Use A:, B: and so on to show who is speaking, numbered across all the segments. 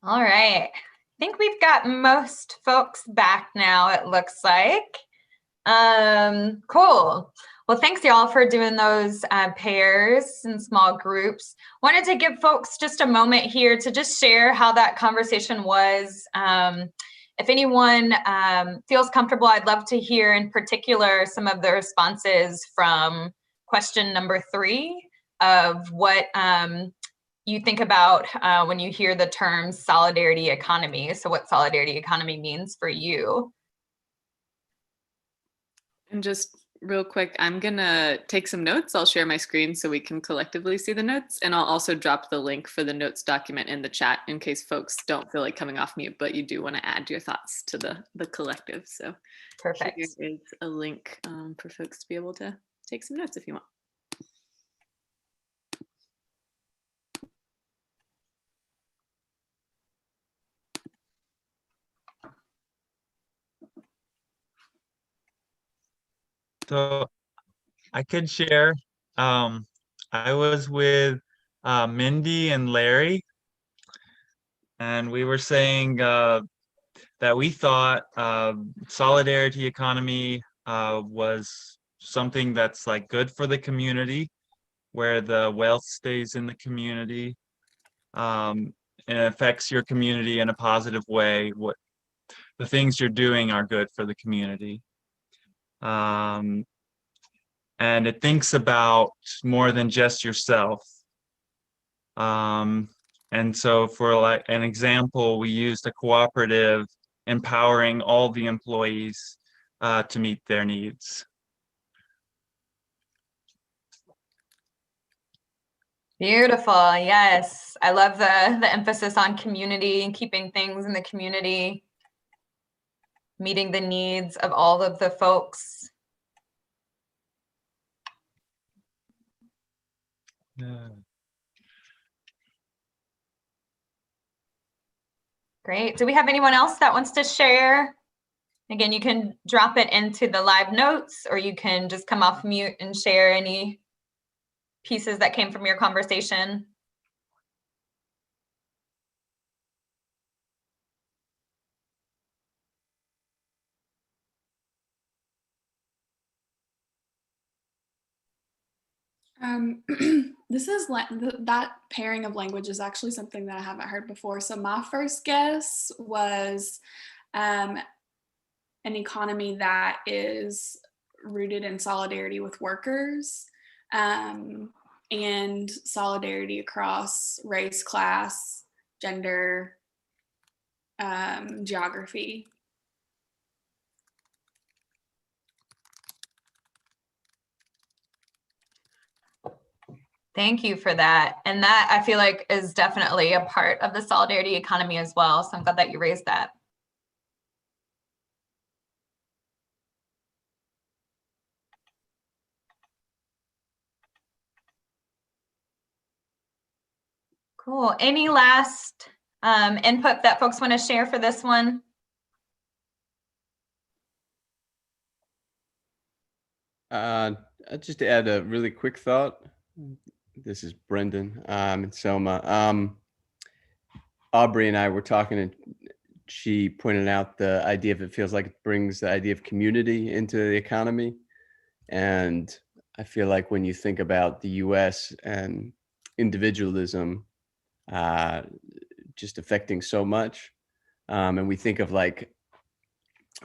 A: All right. I think we've got most folks back now, it looks like. Cool. Well, thanks y'all for doing those pairs and small groups. Wanted to give folks just a moment here to just share how that conversation was. If anyone feels comfortable, I'd love to hear in particular some of the responses from question number 3 of what you think about when you hear the term solidarity economy. So what solidarity economy means for you.
B: And just real quick, I'm gonna take some notes. I'll share my screen so we can collectively see the notes. And I'll also drop the link for the notes document in the chat in case folks don't feel like coming off mute, but you do want to add your thoughts to the collective. So
A: Perfect.
B: Here is a link for folks to be able to take some notes if you want.
C: So I could share. I was with Mindy and Larry, and we were saying that we thought solidarity economy was something that's like good for the community, where the wealth stays in the community and affects your community in a positive way. What the things you're doing are good for the community. And it thinks about more than just yourself. And so for like an example, we used a cooperative empowering all the employees to meet their needs.
A: Beautiful. Yes. I love the emphasis on community and keeping things in the community, meeting the needs of all of the folks.
C: Yeah.
A: Great. Do we have anyone else that wants to share? Again, you can drop it into the live notes, or you can just come off mute and share any pieces that came from your conversation.
D: This is that pairing of language is actually something that I haven't heard before. So my first guess was an economy that is rooted in solidarity with workers and solidarity across race, class, gender, geography.
A: Thank you for that. And that I feel like is definitely a part of the solidarity economy as well. So I'm glad that you raised that. Cool. Any last input that folks want to share for this one?
E: Just to add a really quick thought. This is Brendan and Selma. Aubrey and I were talking, and she pointed out the idea of it feels like it brings the idea of community into the economy. And I feel like when you think about the US and individualism just affecting so much, and we think of like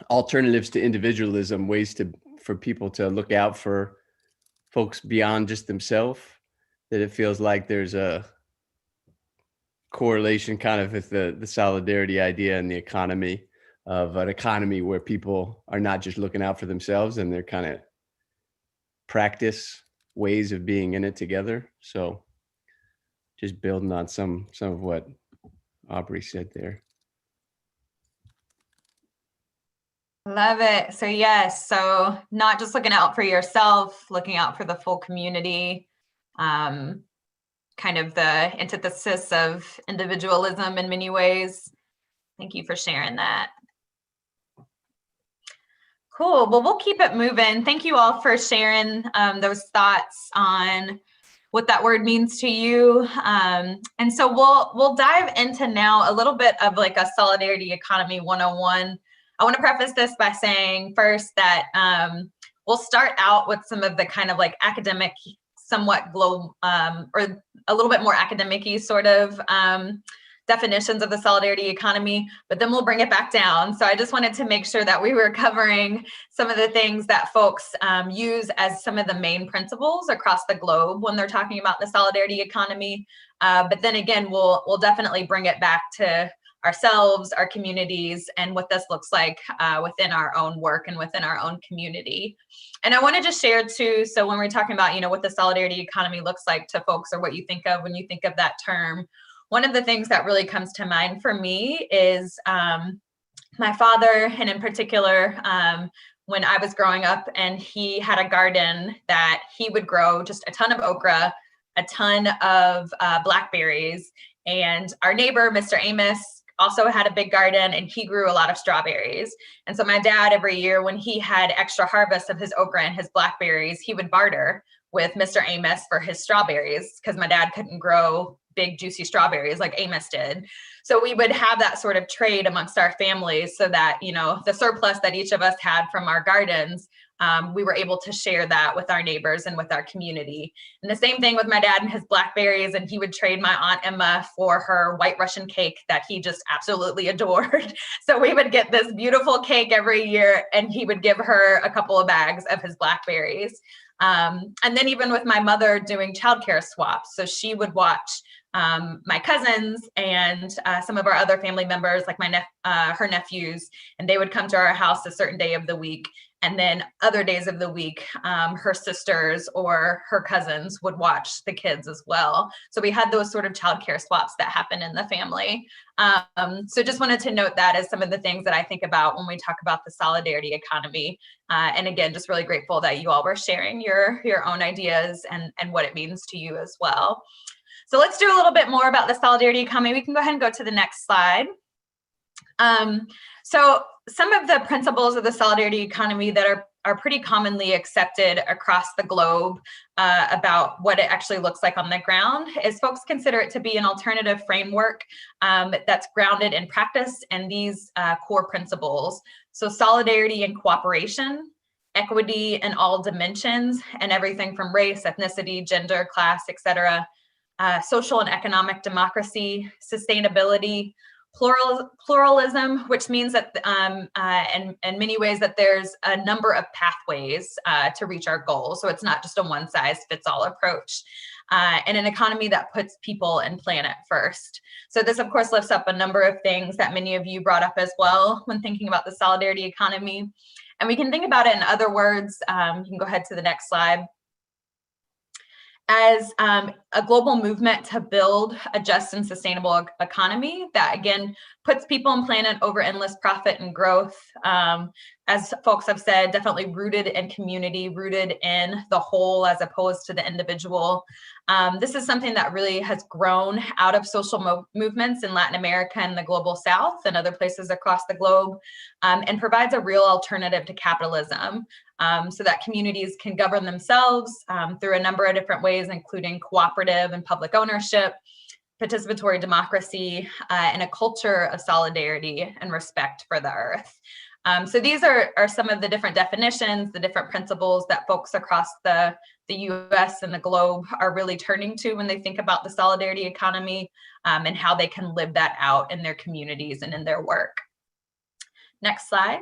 E: alternatives to individualism, ways for people to look out for folks beyond just themselves, that it feels like there's a correlation kind of with the solidarity idea and the economy of an economy where people are not just looking out for themselves, and they're kind of practice ways of being in it together. So just building on some of what Aubrey said there.
A: Love it. So yes, so not just looking out for yourself, looking out for the full community, kind of the antithesis of individualism in many ways. Thank you for sharing that. Cool. Well, we'll keep it moving. Thank you all for sharing those thoughts on what that word means to you. And so we'll dive into now a little bit of like a solidarity economy 101. I want to preface this by saying first that we'll start out with some of the kind of like academic, somewhat global, or a little bit more academic-y sort of definitions of the solidarity economy, but then we'll bring it back down. So I just wanted to make sure that we were covering some of the things that folks use as some of the main principles across the globe when they're talking about the solidarity economy. But then again, we'll definitely bring it back to ourselves, our communities, and what this looks like within our own work and within our own community. And I want to just share too, so when we're talking about, you know, what the solidarity economy looks like to folks or what you think of when you think of that term, one of the things that really comes to mind for me is my father, and in particular, when I was growing up, and he had a garden that he would grow just a ton of okra, a ton of blackberries, and our neighbor, Mr. Amos, also had a big garden, and he grew a lot of strawberries. And so my dad, every year when he had extra harvest of his okra and his blackberries, he would barter with Mr. Amos for his strawberries, because my dad couldn't grow big juicy strawberries like Amos did. So we would have that sort of trade amongst our families, so that, you know, the surplus that each of us had from our gardens, we were able to share that with our neighbors and with our community. And the same thing with my dad and his blackberries, and he would trade my Aunt Emma for her white Russian cake that he just absolutely adored. So we would get this beautiful cake every year, and he would give her a couple of bags of his blackberries. And then even with my mother doing childcare swaps, so she would watch my cousins and some of our other family members, like her nephews, and they would come to our house a certain day of the week. And then other days of the week, her sisters or her cousins would watch the kids as well. So we had those sort of childcare swaps that happen in the family. So just wanted to note that as some of the things that I think about when we talk about the solidarity economy. And again, just really grateful that you all were sharing your own ideas and what it means to you as well. So let's do a little bit more about the solidarity economy. We can go ahead and go to the next slide. So some of the principles of the solidarity economy that are pretty commonly accepted across the globe about what it actually looks like on the ground is folks consider it to be an alternative framework that's grounded in practice and these core principles. So solidarity and cooperation, equity in all dimensions, and everything from race, ethnicity, gender, class, etc. Social and economic democracy, sustainability, pluralism, which means that in many ways that there's a number of pathways to reach our goals. So it's not just a one size fits all approach. And an economy that puts people and planet first. So this, of course, lifts up a number of things that many of you brought up as well when thinking about the solidarity economy. And we can think about it in other words. You can go ahead to the next slide. As a global movement to build a just and sustainable economy that, again, puts people and planet over endless profit and growth. As folks have said, definitely rooted in community, rooted in the whole as opposed to the individual. This is something that really has grown out of social movements in Latin America and the global South and other places across the globe, and provides a real alternative to capitalism. So that communities can govern themselves through a number of different ways, including cooperative and public ownership, participatory democracy, and a culture of solidarity and respect for the earth. So these are some of the different definitions, the different principles that folks across the US and the globe are really turning to when they think about the solidarity economy and how they can live that out in their communities and in their work. Next slide.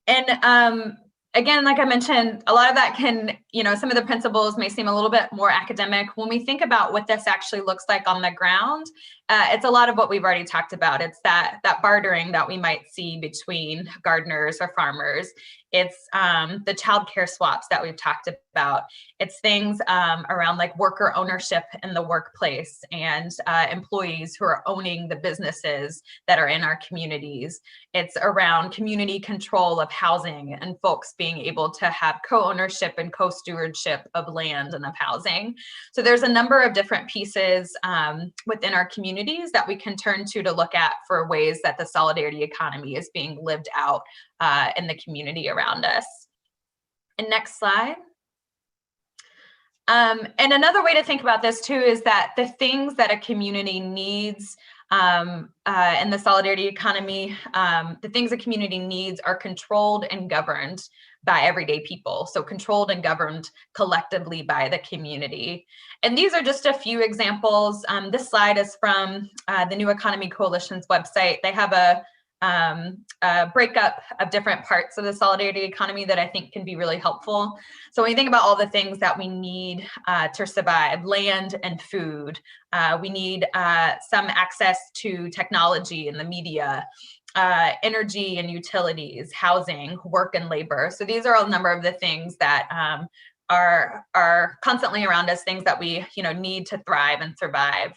A: And again, like I mentioned, a lot of that can, some of the principles may seem a little bit more academic. When we think about what this actually looks like on the ground, it's a lot of what we've already talked about. It's that bartering that we might see between gardeners or farmers. It's the childcare swaps that we've talked about. It's things around like worker ownership in the workplace and employees who are owning the businesses that are in our communities. It's around community control of housing and folks being able to have co-ownership and co-stewardship of land and of housing. So there's a number of different pieces within our communities that we can turn to look at for ways that the solidarity economy is being lived out in the community around us. And next slide. And another way to think about this too is that the things that a community needs in the solidarity economy, the things a community needs are controlled and governed by everyday people. So controlled and governed collectively by the community. And these are just a few examples. This slide is from the New Economy Coalition's website. They have a breakup of different parts of the solidarity economy that I think can be really helpful. So when you think about all the things that we need to survive, land and food, we need some access to technology and the media, energy and utilities, housing, work and labor. So these are a number of the things that are constantly around us, things that we need to thrive and survive.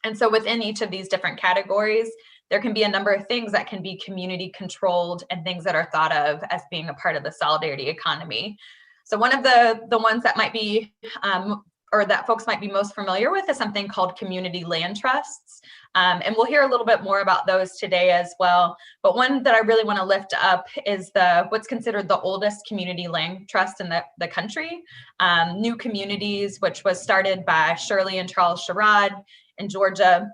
A: And so within each of these different categories, there can be a number of things that can be community controlled and things that are thought of as being a part of the solidarity economy. So one of the ones that might be, or that folks might be most familiar with is something called community land trusts. And we'll hear a little bit more about those today as well. But one that I really want to lift up is what's considered the oldest community land trust in the country, New Communities, which was started by Shirley and Charles Sherrod in Georgia,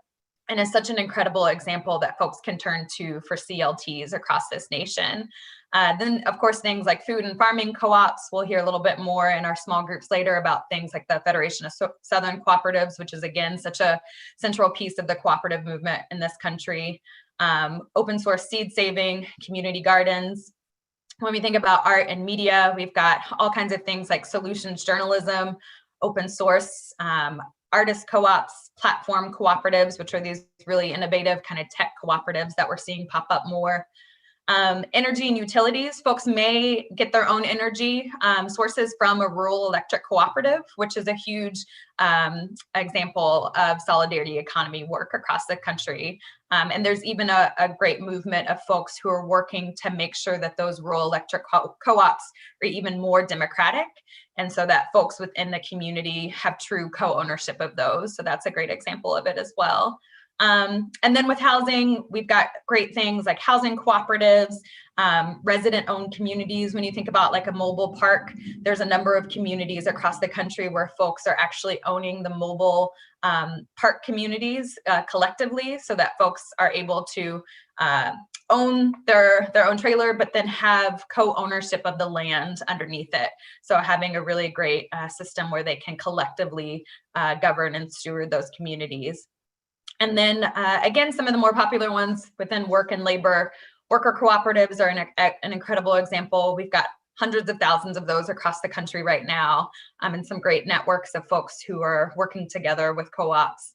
A: and is such an incredible example that folks can turn to for CLTs across this nation. Then, of course, things like food and farming co-ops. We'll hear a little bit more in our small groups later about things like the Federation of Southern Cooperatives, which is, again, such a central piece of the cooperative movement in this country. Open source seed saving, community gardens. When we think about art and media, we've got all kinds of things like solutions journalism, open source, artist co-ops, platform cooperatives, which are these really innovative kind of tech cooperatives that we're seeing pop up more. Energy and utilities, folks may get their own energy sources from a rural electric cooperative, which is a huge example of solidarity economy work across the country. And there's even a great movement of folks who are working to make sure that those rural electric co-ops are even more democratic, and so that folks within the community have true co-ownership of those. So that's a great example of it as well. And then with housing, we've got great things like housing cooperatives, resident-owned communities. When you think about like a mobile park, there's a number of communities across the country where folks are actually owning the mobile park communities collectively, so that folks are able to own their own trailer, but then have co-ownership of the land underneath it. So having a really great system where they can collectively govern and steward those communities. And then again, some of the more popular ones within work and labor, worker cooperatives are an incredible example. We've got hundreds of thousands of those across the country right now, and some great networks of folks who are working together with co-ops.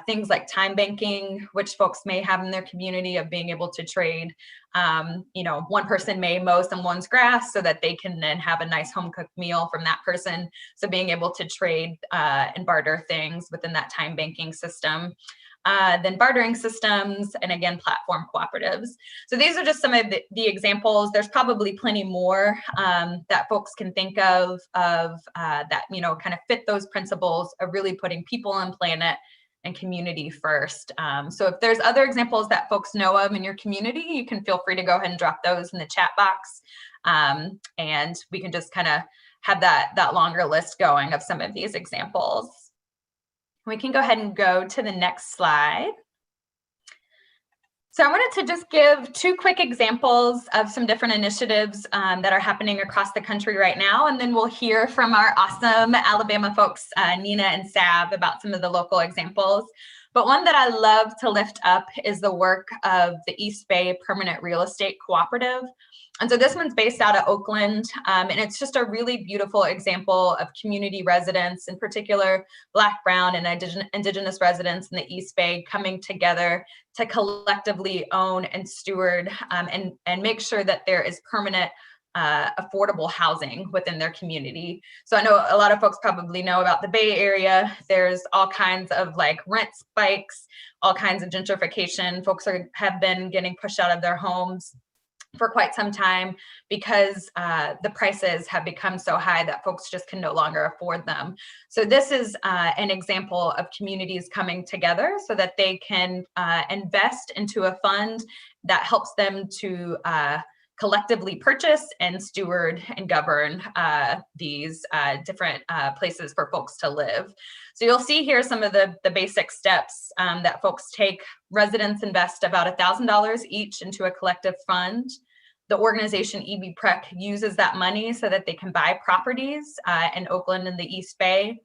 A: Things like time banking, which folks may have in their community, of being able to trade. One person may mow someone's grass so that they can then have a nice home cooked meal from that person. So being able to trade and barter things within that time banking system. Then bartering systems, and again, platform cooperatives. So these are just some of the examples. There's probably plenty more that folks can think of that, kind of fit those principles of really putting people and planet and community first. So if there's other examples that folks know of in your community, you can feel free to go ahead and drop those in the chat box. And we can just kind of have that longer list going of some of these examples. We can go ahead and go to the next slide. So I wanted to just give two quick examples of some different initiatives that are happening across the country right now, and then we'll hear from our awesome Alabama folks, Nina and Sav, about some of the local examples. But one that I love to lift up is the work of the East Bay Permanent Real Estate Cooperative. And so this one's based out of Oakland, and it's just a really beautiful example of community residents, in particular Black, Brown, and Indigenous residents in the East Bay coming together to collectively own and steward and make sure that there is permanent affordable housing within their community. So I know a lot of folks probably know about the Bay Area. There's all kinds of like rent spikes, all kinds of gentrification. Folks have been getting pushed out of their homes for quite some time because the prices have become so high that folks just can no longer afford them. So this is an example of communities coming together so that they can invest into a fund that helps them to collectively purchase and steward and govern these different places for folks to live. So you'll see here some of the basic steps that folks take. Residents invest about $1,000 each into a collective fund. The organization EB-PREC uses that money so that they can buy properties in Oakland and the East Bay.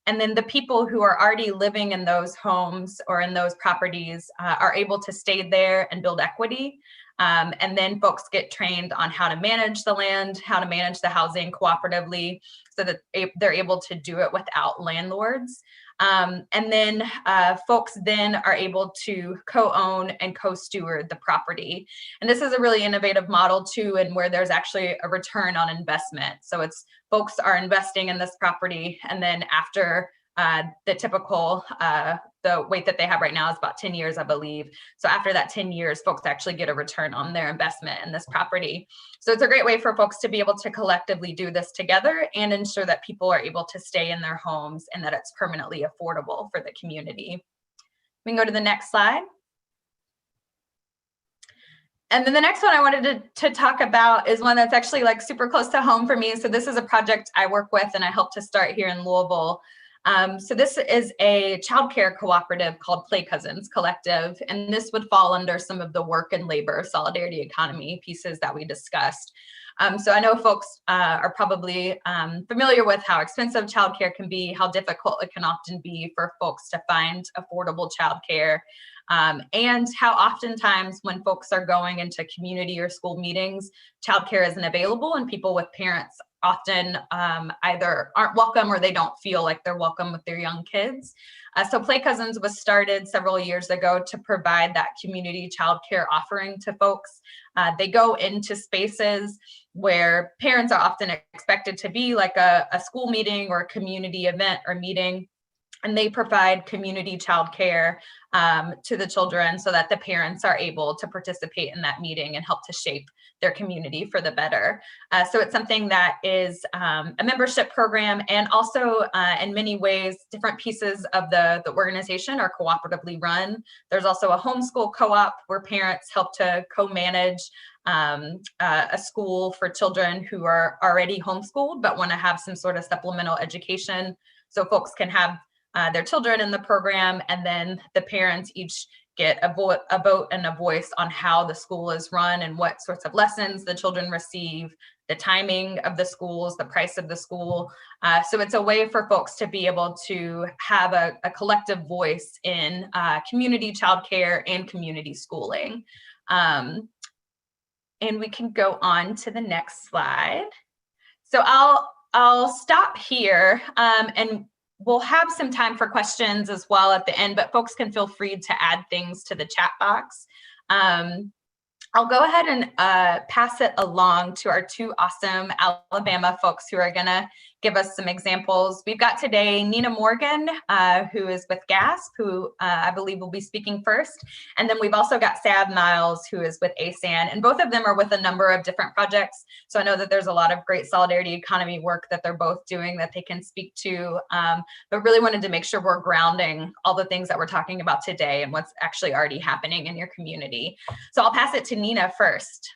A: And then the people who are already living in those homes or in those properties are able to stay there and build equity. And then folks get trained on how to manage the land, how to manage the housing cooperatively so that they're able to do it without landlords. And then folks then are able to co-own and co-steward the property. And this is a really innovative model too, and where there's actually a return on investment. So it's folks are investing in this property, and then after the typical, the wait that they have right now is about 10 years, I believe. So after that 10 years, folks actually get a return on their investment in this property. So it's a great way for folks to be able to collectively do this together and ensure that people are able to stay in their homes and that it's permanently affordable for the community. We can go to the next slide. And then the next one I wanted to talk about is one that's actually like super close to home for me. So this is a project I work with and I helped to start here in Louisville. So this is a childcare cooperative called Play Cousins Collective, and this would fall under some of the work and labor solidarity economy pieces that we discussed. So I know folks are probably familiar with how expensive childcare can be, how difficult it can often be for folks to find affordable childcare, and how oftentimes when folks are going into community or school meetings, childcare isn't available and people with parents often either aren't welcome or they don't feel like they're welcome with their young kids. So Play Cousins was started several years ago to provide that community childcare offering to folks. They go into spaces where parents are often expected to be, like a school meeting or a community event or meeting, and they provide community childcare to the children so that the parents are able to participate in that meeting and help to shape their community for the better. So it's something that is a membership program, and also in many ways, different pieces of the organization are cooperatively run. There's also a homeschool co-op where parents help to co-manage a school for children who are already homeschooled but want to have some sort of supplemental education. So folks can have their children in the program, and then the parents each get a vote and a voice on how the school is run and what sorts of lessons the children receive, the timing of the schools, the price of the school. So it's a way for folks to be able to have a collective voice in community childcare and community schooling. And we can go on to the next slide. So I'll stop here, and we'll have some time for questions as well at the end, but folks can feel free to add things to the chat box. I'll go ahead and pass it along to our two awesome Alabama folks who are gonna give us some examples. We've got today Nina Morgan, who is with GASP, who I believe will be speaking first. And then we've also got Sav Miles, who is with ASAN, and both of them are with a number of different projects. So I know that there's a lot of great solidarity economy work that they're both doing that they can speak to, but really wanted to make sure we're grounding all the things that we're talking about today and what's actually already happening in your community. So I'll pass it to Nina first.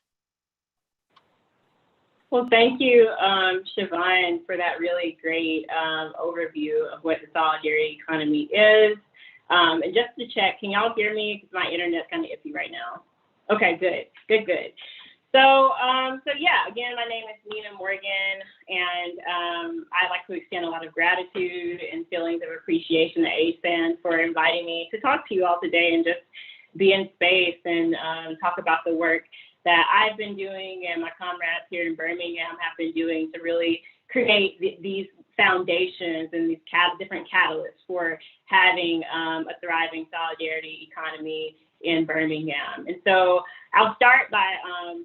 F: Well, thank you, Siobhan, for that really great overview of what the solidarity economy is. And just to check, can y'all hear me? Because my internet's kind of iffy right now. Okay, good. So yeah, again, my name is Nina Morgan, and I'd like to extend a lot of gratitude and feelings of appreciation to ASAN for inviting me to talk to you all today and just be in space and talk about the work that I've been doing and my comrades here in Birmingham have been doing to really create these foundations and these different catalysts for having a thriving solidarity economy in Birmingham. And so I'll start by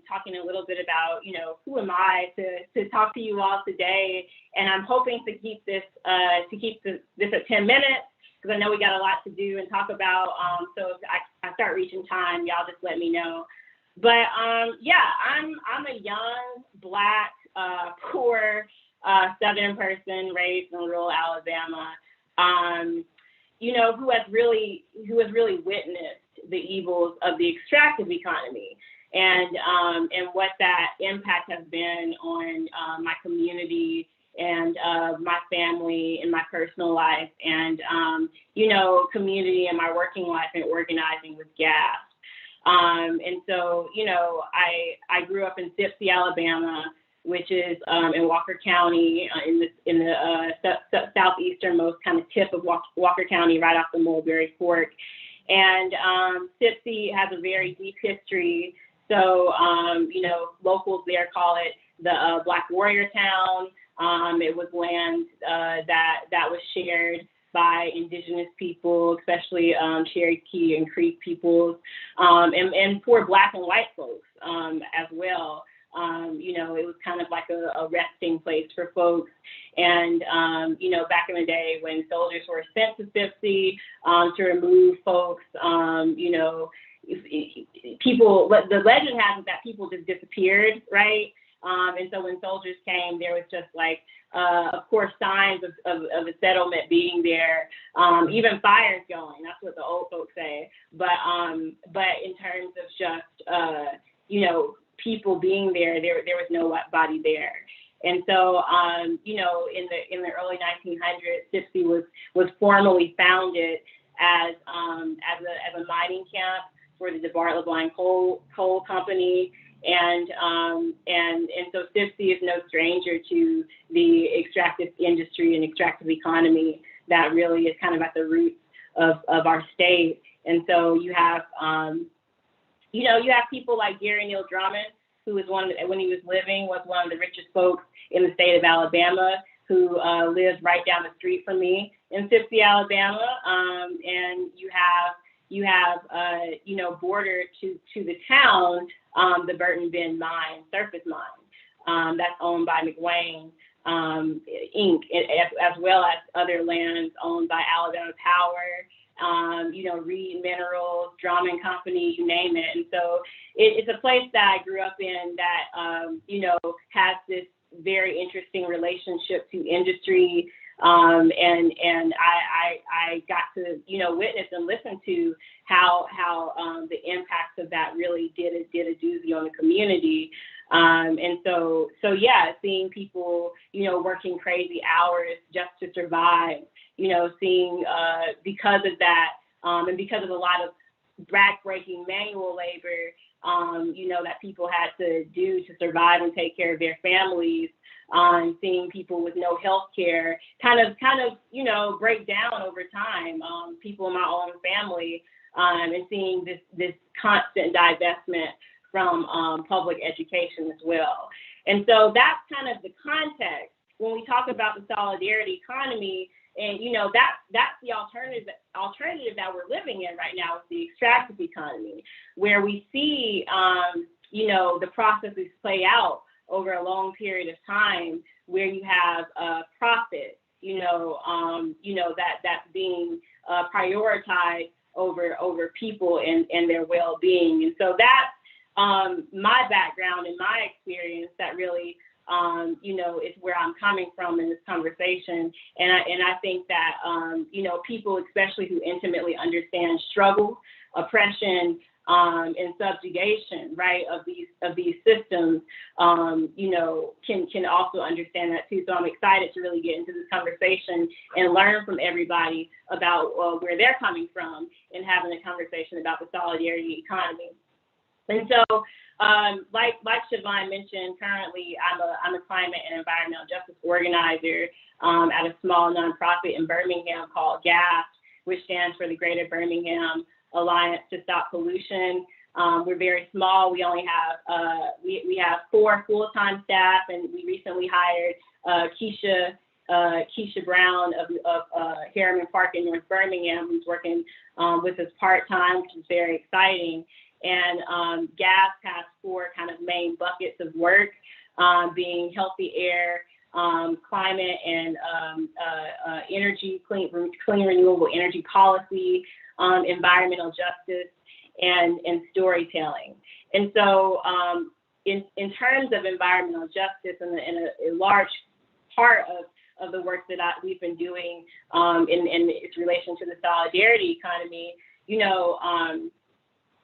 F: talking a little bit about, who am I to talk to you all today? And I'm hoping to keep this at 10 minutes, because I know we got a lot to do and talk about. So if I start reaching time, y'all just let me know. But yeah, I'm a young, Black, poor Southern person raised in rural Alabama, who has really witnessed the evils of the extractive economy and what that impact has been on my community and my family and my personal life, and community and my working life and organizing with GAS. And so, I grew up in Sipsey, Alabama, which is in Walker County, in the southeasternmost kind of tip of Walker County, right off the Mulberry Fork. And Sipsey has a very deep history. So, locals there call it the Black Warrior Town. It was land that was shared by indigenous people, especially Cherokee and Creek peoples, and for Black and white folks as well. It was kind of like a resting place for folks. And, back in the day when soldiers were sent to Sipsey to remove folks, people, the legend has it that people just disappeared, right? And so when soldiers came, there was just like, of course, signs of a settlement being there, even fires going. That's what the old folks say. But in terms of just, people being there, there was nobody there. And so, in the early 1900s, Sipsey was formally founded as a mining camp for the DeBart LeBlanc Coal Company. And so Sipsey is no stranger to the extractive industry and extractive economy that really is kind of at the roots of our state. And so you have people like Gary Neal Drummond, who was when he was living, was one of the richest folks in the state of Alabama, who lives right down the street from me in Sipsey, Alabama. And you have border to the town, the Burton Bend mine, surface mine, that's owned by McWane Inc., as well as other lands owned by Alabama Power, Reed Minerals, Drummond Company, you name it. And so it's a place that I grew up in that, has this very interesting relationship to industry. And I got to, witness and listen to how the impacts of that really did a doozy on the community. And so yeah, seeing people, working crazy hours just to survive, seeing, because of that, and because of a lot of back-breaking manual labor, that people had to do to survive and take care of their families, seeing people with no health care kind of, break down over time, people in my own family, and seeing this constant divestment from public education as well. And so that's kind of the context when we talk about the solidarity economy. And, that's the alternative that we're living in right now, is the extractive economy, where we see, the processes play out over a long period of time, where you have profit, that's being prioritized over people and their well-being. And so that's my background and my experience that really, is where I'm coming from in this conversation. And I think that, people, especially who intimately understand struggle, oppression, and subjugation, right, of these systems, can also understand that too. So I'm excited to really get into this conversation and learn from everybody about where they're coming from, and having a conversation about the solidarity economy. And so, like Siobhan mentioned, currently I'm a climate and environmental justice organizer at a small nonprofit in Birmingham called GAS, which stands for the Greater Birmingham Alliance to Stop Pollution. We're very small. We only have we have 4 full-time staff, and we recently hired Keisha Brown of Harriman Park in North Birmingham, who's working with us part-time, which is very exciting. And GAS has 4 kind of main buckets of work, being healthy air, climate and energy, clean renewable energy policy, environmental justice, and storytelling. And so in terms of environmental justice, and a large part of the work that we've been doing in its relation to the solidarity economy,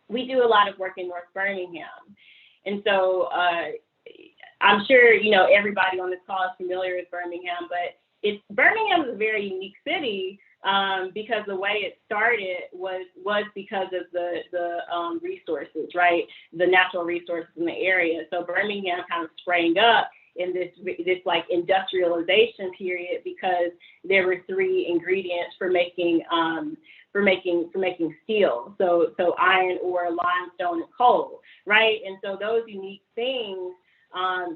F: we do a lot of work in North Birmingham. And so I'm sure, you know, everybody on this call is familiar with Birmingham, but Birmingham is a very unique city because the way it started was because of the resources, right? The natural resources in the area. So Birmingham kind of sprang up in this like industrialization period because there were 3 ingredients for making steel. So iron ore, limestone, and coal, right? And so those unique things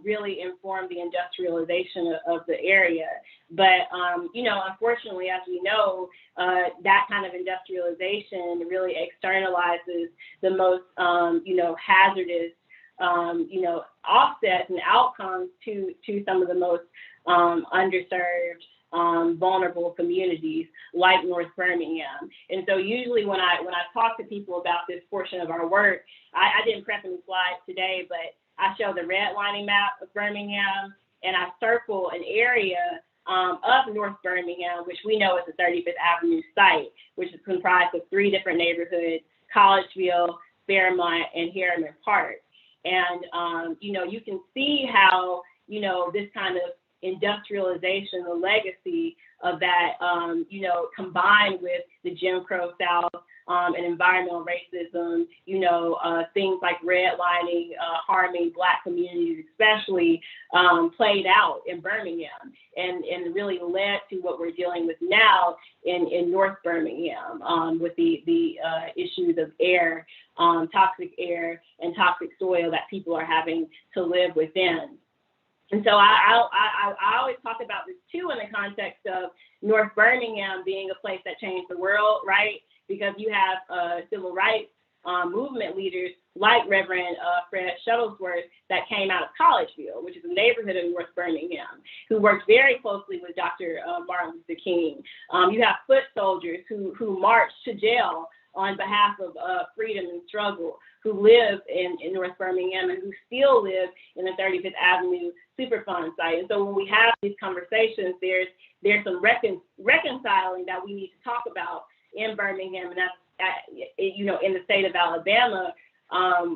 F: really informed the industrialization of the area. But, you know, unfortunately, as we know, that kind of industrialization really externalizes the most, you know, hazardous, you know, offsets and outcomes to some of the most underserved, vulnerable communities like North Birmingham. And so usually when I talk to people about this portion of our work, I didn't prep any slides today, but I show the redlining map of Birmingham, and I circle an area of North Birmingham, which we know is the 35th Avenue site, which is comprised of 3 different neighborhoods: Collegeville, Fairmont, and Harriman Park. And, you know, you can see how, you know, this kind of industrialization, the legacy of that, you know, combined with the Jim Crow South and environmental racism, you know, things like redlining, harming Black communities especially, played out in Birmingham and really led to what we're dealing with now in North Birmingham with the issues of air, toxic air and toxic soil that people are having to live within. And so I always talk about this too in the context of North Birmingham being a place that changed the world, right? Because you have civil rights movement leaders like Reverend Fred Shuttlesworth that came out of Collegeville, which is a neighborhood in North Birmingham, who worked very closely with Dr. Martin Luther King. You have foot soldiers who marched to jail on behalf of freedom and struggle, who live in North Birmingham and who still live in the 35th Avenue Superfund site. And so when we have these conversations, there's some reconciling that we need to talk about in Birmingham, and that's you know, in the state of Alabama,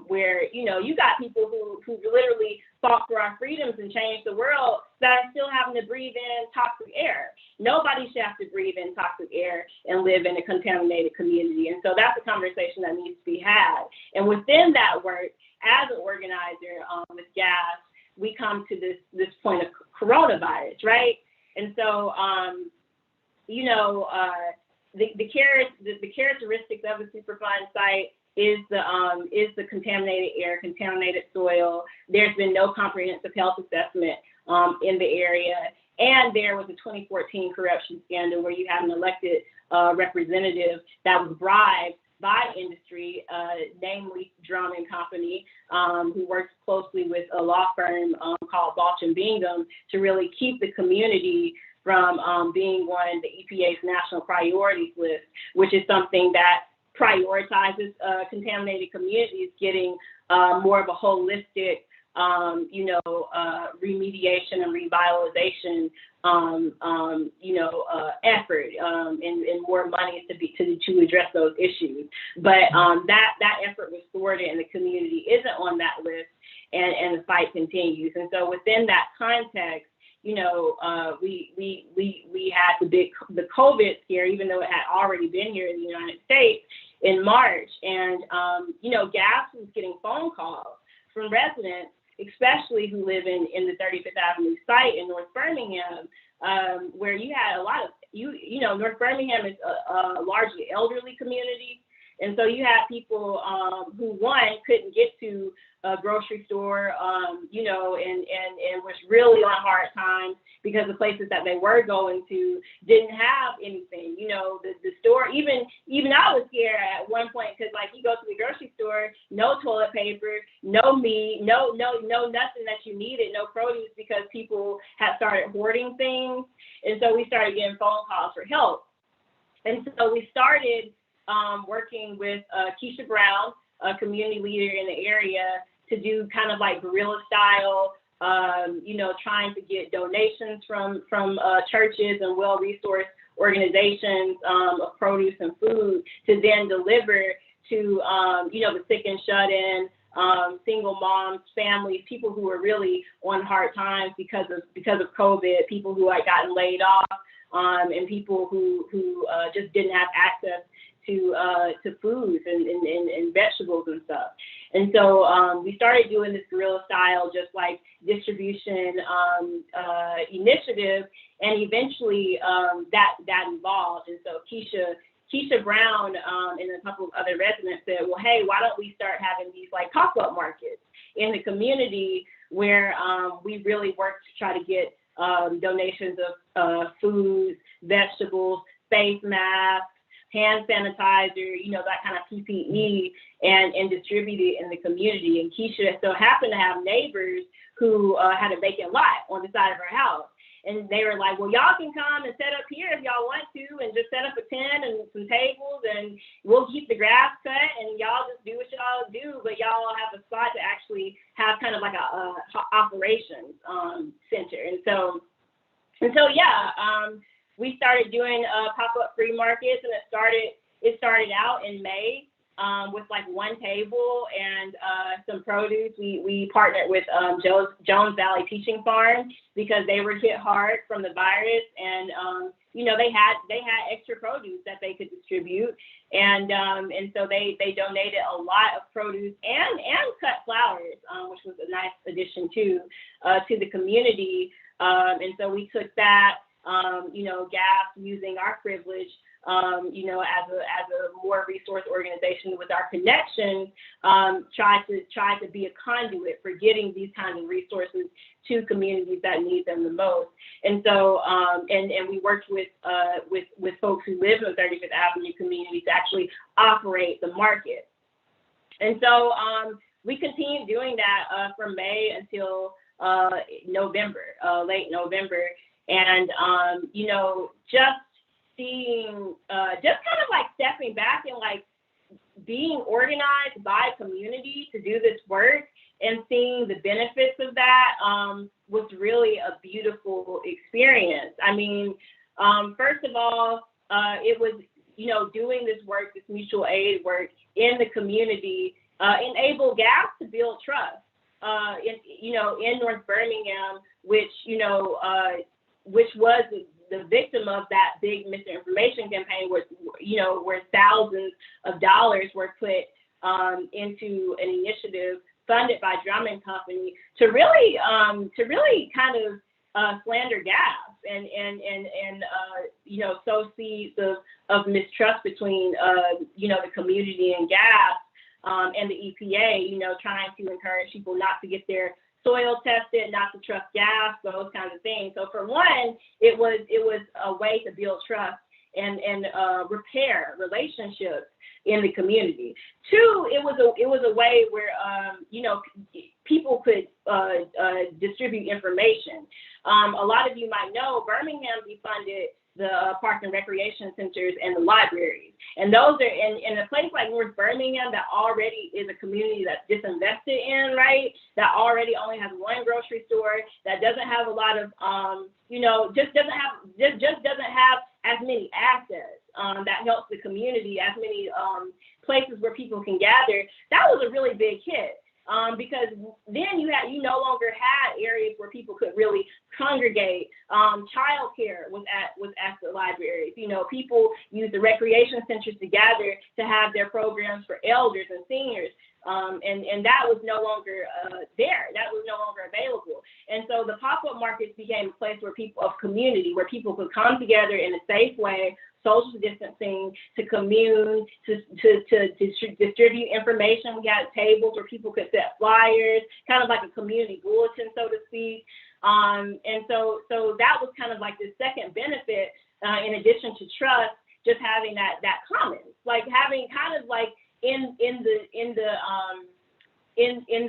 F: where, you know, you got people who literally fought for our freedoms and changed the world that are still having to breathe in toxic air. Nobody should have to breathe in toxic air and live in a contaminated community. And so that's a conversation that needs to be had. And within that work, as an organizer with GAS, we come to this point of coronavirus, right? And so, you know, the characteristics of a Superfund site is the contaminated air, contaminated soil. There's been no comprehensive health assessment in the area. And there was a 2014 corruption scandal where you had an elected representative that was bribed by industry, namely Drum and Company, who works closely with a law firm called Balch and Bingham to really keep the community from being on the EPA's national priorities list, which is something that prioritizes contaminated communities getting more of a holistic, you know, remediation and revitalization, you know, effort, and more money to address those issues. But that effort was thwarted, and the community isn't on that list, and the fight continues. And so within that context, you know, we had the COVID scare, even though it had already been here in the United States in March. And, you know, GAS was getting phone calls from residents, especially who live in the 35th Avenue site in North Birmingham, where you had a lot of, you know, North Birmingham is a largely elderly community. And so you had people who, one, couldn't get to a grocery store, you know, and was really on hard times because the places that they were going to didn't have anything. You know, the store, even I was scared at one point because, like, you go to the grocery store, no toilet paper, no meat, no nothing that you needed, no produce, because people had started hoarding things. And so we started getting phone calls for help. And so we started working with Keisha Brown, a community leader in the area, to do kind of like guerrilla style, you know, trying to get donations from churches and well-resourced organizations of produce and food to then deliver to, you know, the sick and shut in, single moms, families, people who were really on hard times because of COVID, people who had gotten laid off, and people who just didn't have access to foods and vegetables and stuff. And so we started doing this guerrilla style, just like distribution initiative, and eventually that evolved. And so Keisha Brown and a couple of other residents said, well, hey, why don't we start having these like pop-up markets in the community where we really work to try to get donations of foods, vegetables, face masks, hand sanitizer, you know, that kind of PPE, and distribute it in the community. And Keisha so happened to have neighbors who had a vacant lot on the side of her house. And they were like, well, y'all can come and set up here if y'all want to, and just set up a tent and some tables, and we'll keep the grass cut, and y'all just do what y'all do, but y'all have a spot to actually have kind of like a operations center. And so yeah, we started doing pop-up free markets, and it started out in May with like one table and some produce. We partnered with Jones Valley Teaching Farm because they were hit hard from the virus, and you know, they had extra produce that they could distribute, and so they donated a lot of produce and cut flowers, which was a nice addition to the community. And so we took that. You know, GAF, using our privilege, you know, as a more resource organization with our connections, try to be a conduit for getting these kinds of resources to communities that need them the most. And so, and we worked with folks who live in the 35th Avenue community to actually operate the market. And so we continued doing that from May until November, late November. And, you know, just seeing, just kind of like stepping back and like being organized by community to do this work and seeing the benefits of that was really a beautiful experience. I mean, first of all, it was, you know, doing this work, this mutual aid work in the community, enabled GAF to build trust, in North Birmingham, which, you know, which was the victim of that big misinformation campaign, where thousands of dollars were put into an initiative funded by Drummond Company to really kind of slander GAF and you know, sow seeds of mistrust between the community and GAF and the EPA, you know, trying to encourage people not to get their soil tested, not to trust gas, those kinds of things. So for one, it was a way to build trust and repair relationships in the community. Two, it was a way where you know, people could distribute information. A lot of you might know Birmingham defunded the park and recreation centers and the libraries. And those are in a place like North Birmingham that already is a community that's disinvested in, right? That already only has one grocery store, that doesn't have a lot of, just doesn't have as many assets that helps the community, as many places where people can gather. That was a really big hit. Because then you no longer had areas where people could really congregate. Childcare was at the libraries. You know, people used the recreation centers to gather to have their programs for elders and seniors. And that was no longer there. That was no longer available. And so the pop-up markets became a place where people could come together in a safe way, social distancing, to commune, to distribute information. We had tables where people could set flyers, kind of like a community bulletin, so to speak. And so that was kind of like the second benefit, in addition to trust, just having that commons, like having kind of like in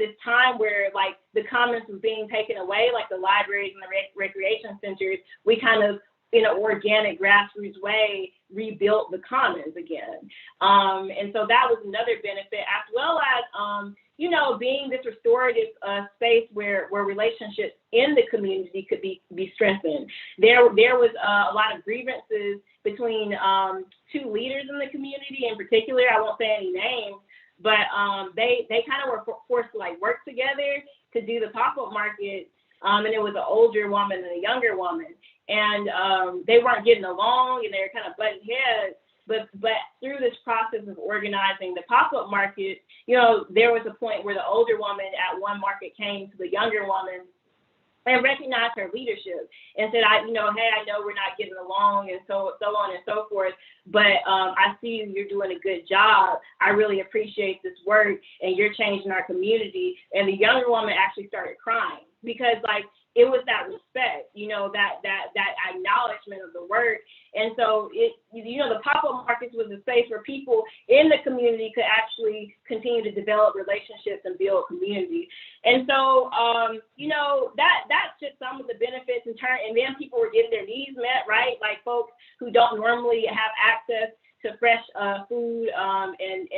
F: this time where like the commons was being taken away, like the libraries and the recreation centers, we kind of, in an organic, grassroots way, rebuilt the commons again. And so that was another benefit, as well as, being this restorative space where relationships in the community could be strengthened. There was a lot of grievances between two leaders in the community in particular. I won't say any names, but they kind of were forced to like work together to do the pop-up market. And it was an older woman and a younger woman, and they weren't getting along, and they were kind of butting heads. But through this process of organizing the pop-up market, you know, there was a point where the older woman at one market came to the younger woman and recognized her leadership and said, hey, I know we're not getting along, and so on and so forth, but I see you're doing a good job. I really appreciate this work, and you're changing our community. And the younger woman actually started crying because, like, it was that respect, you know, that acknowledgement of the work. And so the pop-up markets was a space where people in the community could actually continue to develop relationships and build community. And so, that's just some of the benefits in turn. And then people were getting their needs met, right? Like folks who don't normally have access to fresh food and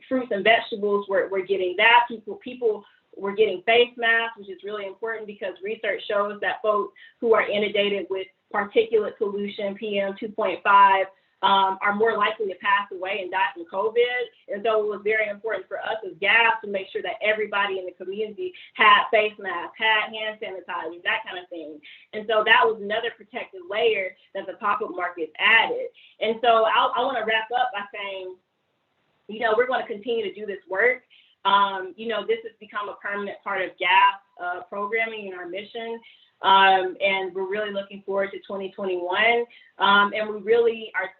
F: fruits and vegetables were getting that. People were getting face masks, which is really important because research shows that folks who are inundated with particulate pollution, PM 2.5, are more likely to pass away and die from COVID. And so it was very important for us as GAF to make sure that everybody in the community had face masks, had hand sanitizer, that kind of thing. And so that was another protective layer that the pop-up markets added. And so I want to wrap up by saying, we're going to continue to do this work. This has become a permanent part of GAF programming and our mission. And we're really looking forward to 2021. And we really are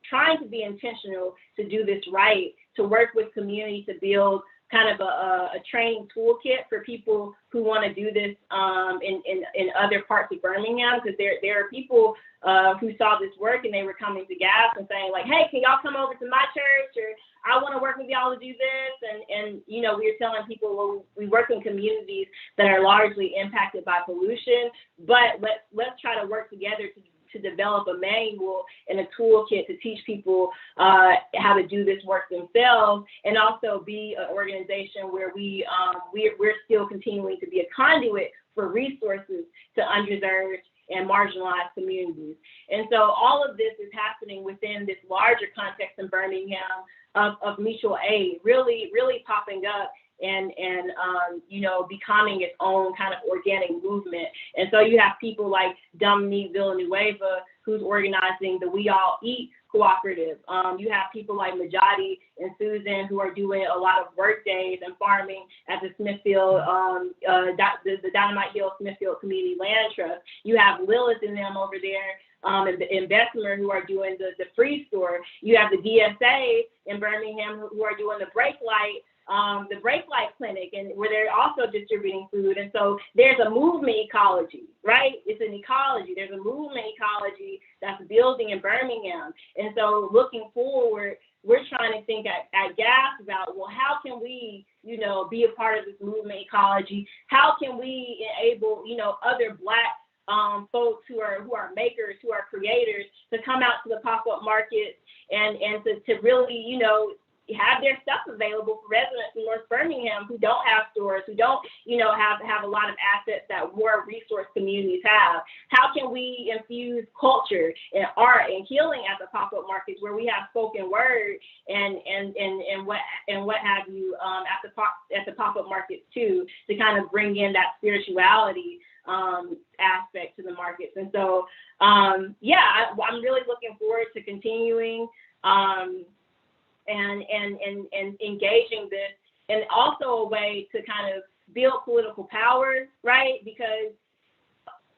F: trying to be intentional to do this right, to work with community to build kind of a training toolkit for people who want to do this in other parts of Birmingham, because there are people who saw this work and they were coming to GAF and saying like, hey, can y'all come over to my church, or I want to work with y'all to do this. And we were telling people, well, we work in communities that are largely impacted by pollution, but let's try to work together to develop a manual and a toolkit to teach people how to do this work themselves, and also be an organization where we're still continuing to be a conduit for resources to underserved and marginalized communities. And so all of this is happening within this larger context in Birmingham of mutual aid, really, really popping up and becoming its own kind of organic movement. And so you have people like Dominique Villanueva, who's organizing the We All Eat cooperative. You have people like Majadi and Susan, who are doing a lot of work days and farming at the Smithfield, the Dynamite Hill Smithfield Community Land Trust. You have Lilith and them over there, and Bessemer, who are doing the free store. You have the DSA in Birmingham, who are doing the brake light clinic, and where they're also distributing food. And so there's a movement ecology, right? It's an ecology. There's a movement ecology that's building in Birmingham. And so looking forward, we're trying to think at GAF about, well, how can we, be a part of this movement ecology? How can we enable, other Black folks who are makers, who are creators, to come out to the pop-up markets and to really, have their stuff available for residents in North Birmingham who don't have stores, who don't, have a lot of assets that more resource communities have. How can we infuse culture and art and healing at the pop-up markets, where we have spoken word and what have you at the pop-up markets too, to kind of bring in that spirituality aspect to the markets. And so I'm really looking forward to continuing and engaging this, and also a way to kind of build political power, right? Because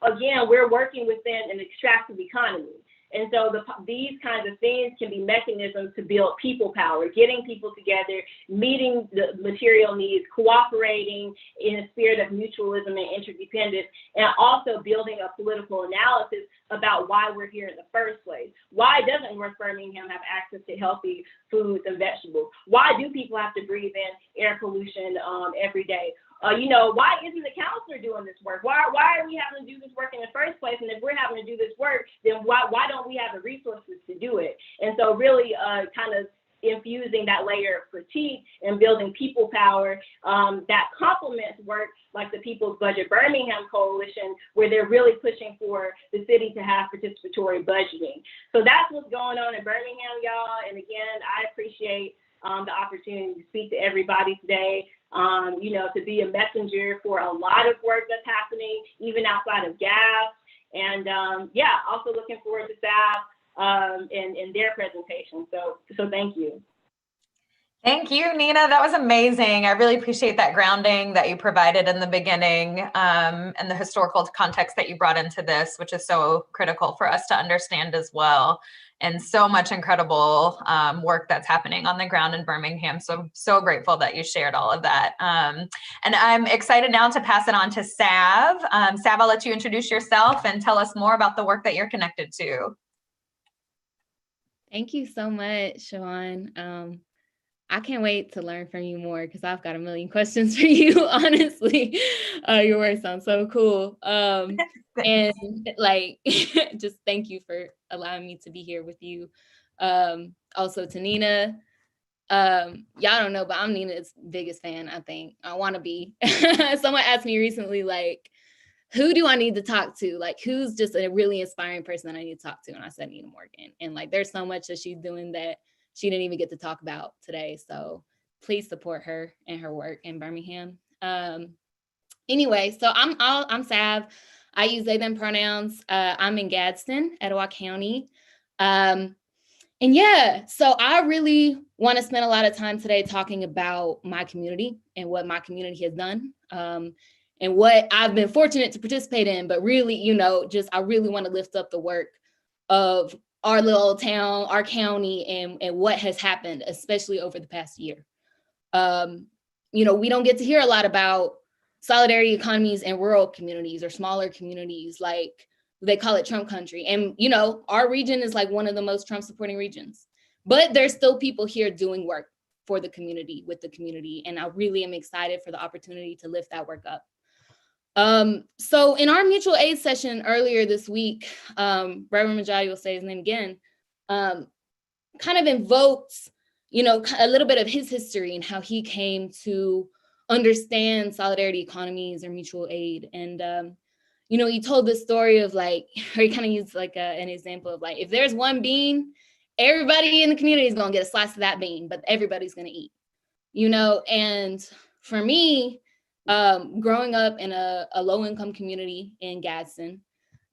F: again, we're working within an extractive economy. And so these kinds of things can be mechanisms to build people power, getting people together, meeting the material needs, cooperating in a spirit of mutualism and interdependence, and also building a political analysis about why we're here in the first place. Why doesn't North Birmingham have access to healthy foods and vegetables? Why do people have to breathe in air pollution every day? Why isn't the counselor doing this work? Why are we having to do this work in the first place? And if we're having to do this work, then why don't we have the resources to do it? And so really kind of infusing that layer of critique and building people power that complements work like the People's Budget Birmingham Coalition, where they're really pushing for the city to have participatory budgeting. So that's what's going on in Birmingham, y'all. And again, I appreciate appreciate the opportunity to speak to everybody today. You know, to be a messenger for a lot of work that's happening, even outside of GAF. And yeah, also looking forward to staff and their presentation. So thank you.
A: Thank you, Nina. That was amazing. I really appreciate that grounding that you provided in the beginning, and the historical context that you brought into this, which is so critical for us to understand as well. And so much incredible work that's happening on the ground in Birmingham. So grateful that you shared all of that. And I'm excited now to pass it on to Sav. Sav, I'll let you introduce yourself and tell us more about the work that you're connected to.
G: Thank you so much, Siobhan. I can't wait to learn from you more because I've got a million questions for you, honestly. Your work sounds so cool. And like, just thank you for allowing me to be here with you. Also to Nina. Y'all don't know, but I'm Nina's biggest fan, I think. I want to be. Someone asked me recently, like, who do I need to talk to? Like, who's just a really inspiring person that I need to talk to? And I said, Nina Morgan. And like, there's so much that she's doing that she didn't even get to talk about today. So please support her and her work in Birmingham. Anyway, so I'm Sav. I use they, them pronouns. I'm in Gadsden, Etowah County. And yeah, so I really want to spend a lot of time today talking about my community and what my community has done. And what I've been fortunate to participate in, but really, you know, just I really want to lift up the work of our little town, our county, and what has happened, especially over the past year. You know, we don't get to hear a lot about solidarity economies in rural communities or smaller communities, like they call it Trump country. And, you know, our region is like one of the most Trump supporting regions, but there's still people here doing work for the community, with the community. And I really am excited for the opportunity to lift that work up. So in our mutual aid session earlier this week, Reverend Majadi will say his name again, kind of invoked, you know, a little bit of his history and how he came to understand solidarity economies or mutual aid. And, you know, he told this story of like, or he kind of used like an example of like, if there's one bean, everybody in the community is going to get a slice of that bean, but everybody's going to eat, you know. And for me, growing up in a low-income community in Gadsden,